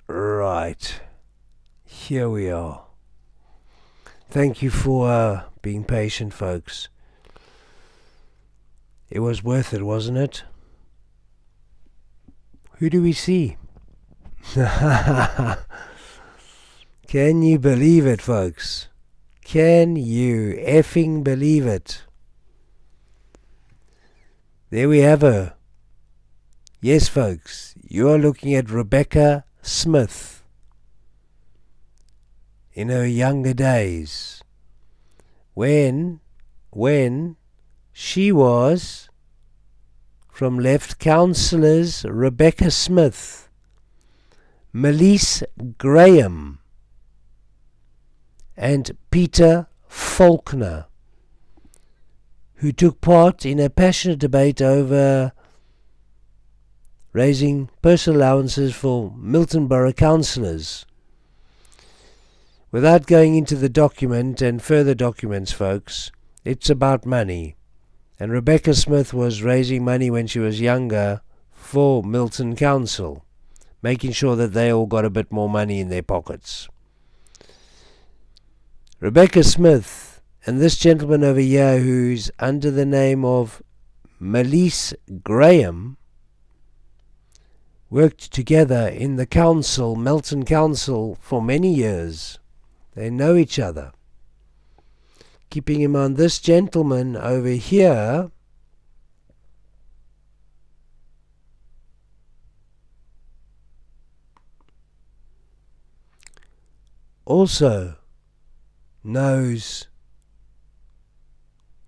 [SPEAKER 1] Right. Here we are. Thank you for being patient, folks. It was worth it, wasn't it? Who do we see? Can you believe it, folks? Can you effing believe it? There we have her. Yes, folks, you are looking at Rebecca Smith in her younger days, when she was from Left Councillors Rebecca Smith, Melise Graham, and Peter Faulkner, who took part in a passionate debate over raising personal allowances for Milton Borough councillors. Without going into the document and further documents, folks, it's about money. And Rebecca Smith was raising money when she was younger for Milton Council, making sure that they all got a bit more money in their pockets. Rebecca Smith and this gentleman over here, who's under the name of Melise Graham, worked together in the council, Milton Council, for many years. They know each other. Keeping in mind, this gentleman over here also knows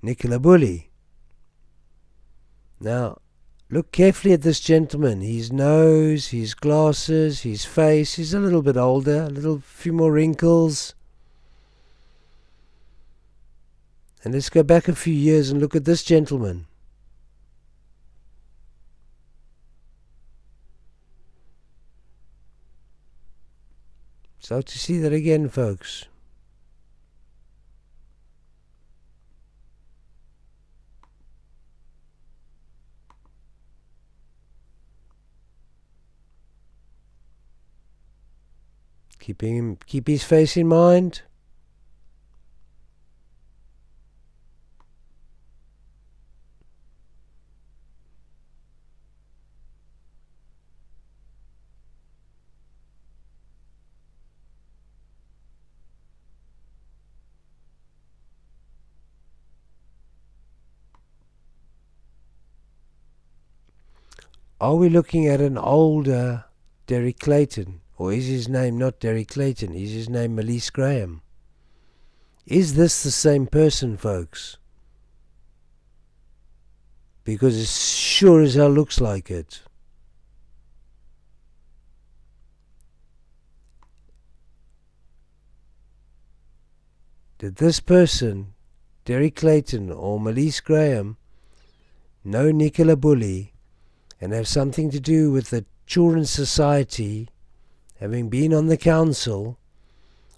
[SPEAKER 1] Nicola Bully. Now, look carefully at this gentleman. His nose, his glasses, his face. He's a little bit older, a few more wrinkles. And let's go back a few years and look at this gentleman. So to see that again, folks. Keep his face in mind. Are we looking at an older Derek Clayton? Or is his name not Derek Clayton? Is his name Melise Graham? Is this the same person, folks? Because it sure as hell looks like it. Did this person, Derek Clayton or Melise Graham, know Nicola Bully and have something to do with the Children's Society, having been on the council,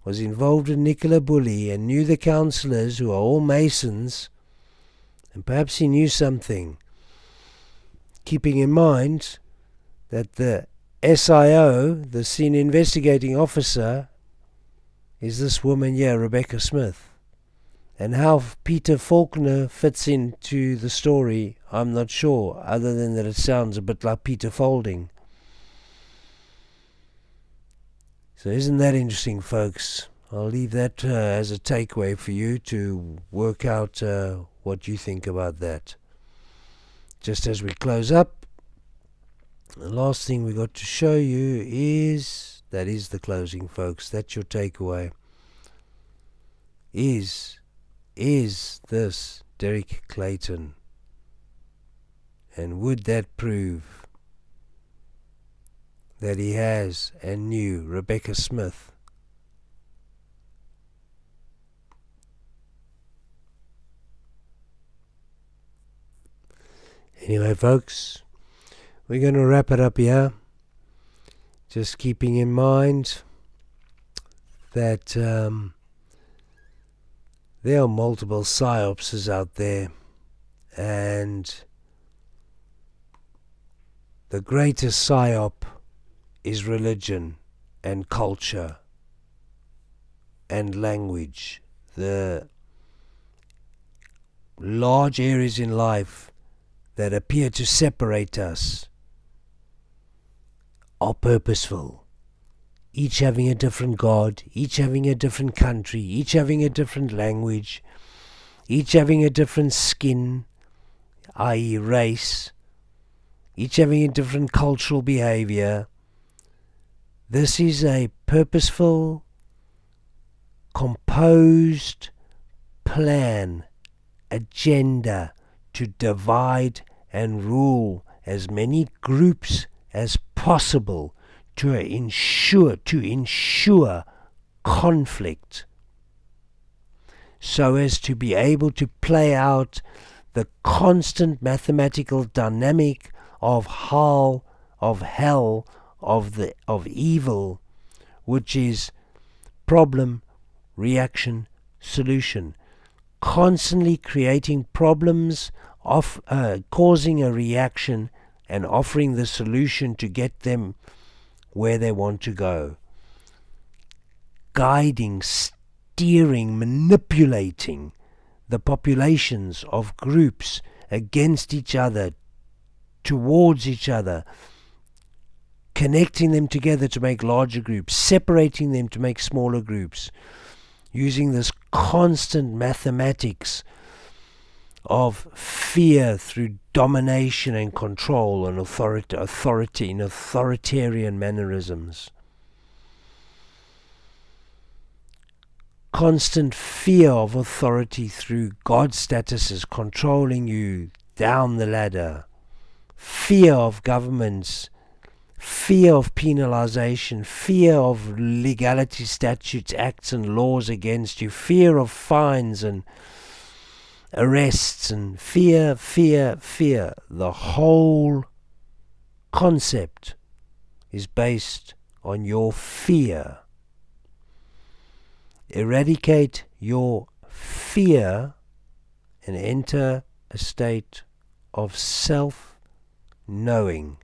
[SPEAKER 1] was involved with Nicola Bully and knew the councillors who are all Masons, and perhaps he knew something, keeping in mind that the SIO, the Senior Investigating Officer, is this woman here, Rebecca Smith. And how Peter Faulkner fits into the story, I'm not sure, other than that it sounds a bit like Peter Folding. So isn't that interesting, folks? I'll leave that as a takeaway for you to work out what you think about that. Just as we close up, the last thing we got to show you is, that is the closing, folks. That's your takeaway. Is this Derek Clayton? And would that prove that he has and knew Rebecca Smith? Anyway, folks, we're going to wrap it up here. Just keeping in mind that there are multiple psyopses out there, and the greatest psyop is religion and culture and language. The large areas in life that appear to separate us are purposeful. Each having a different God, each having a different country, each having a different language, each having a different skin, i.e. race, each having a different cultural behavior. This is a purposeful, composed plan, agenda to divide and rule as many groups as possible to ensure conflict, so as to be able to play out the constant mathematical dynamic of hell, of evil, which is problem, reaction, solution. Constantly creating problems, causing a reaction, and offering the solution to get them where they want to go. Guiding, steering, manipulating the populations of groups against each other, towards each other, connecting them together to make larger groups, separating them to make smaller groups, using this constant mathematics of fear through domination and control and authority in authoritarian mannerisms. Constant fear of authority through God statuses controlling you down the ladder. Fear of governments, fear of penalization, fear of legality, statutes, acts and laws against you, fear of fines and arrests, and fear. The whole concept is based on your fear. Eradicate your fear and enter a state of self-knowing.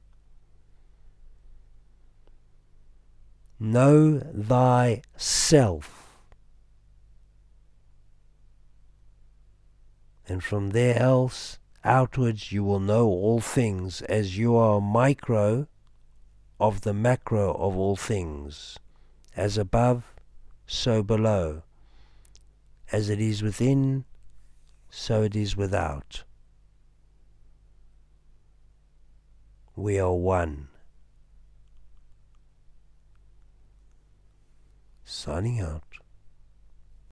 [SPEAKER 1] Know thyself. And from there else, outwards, you will know all things, as you are a micro of the macro of all things. As above, so below. As it is within, so it is without. We are one. Signing out.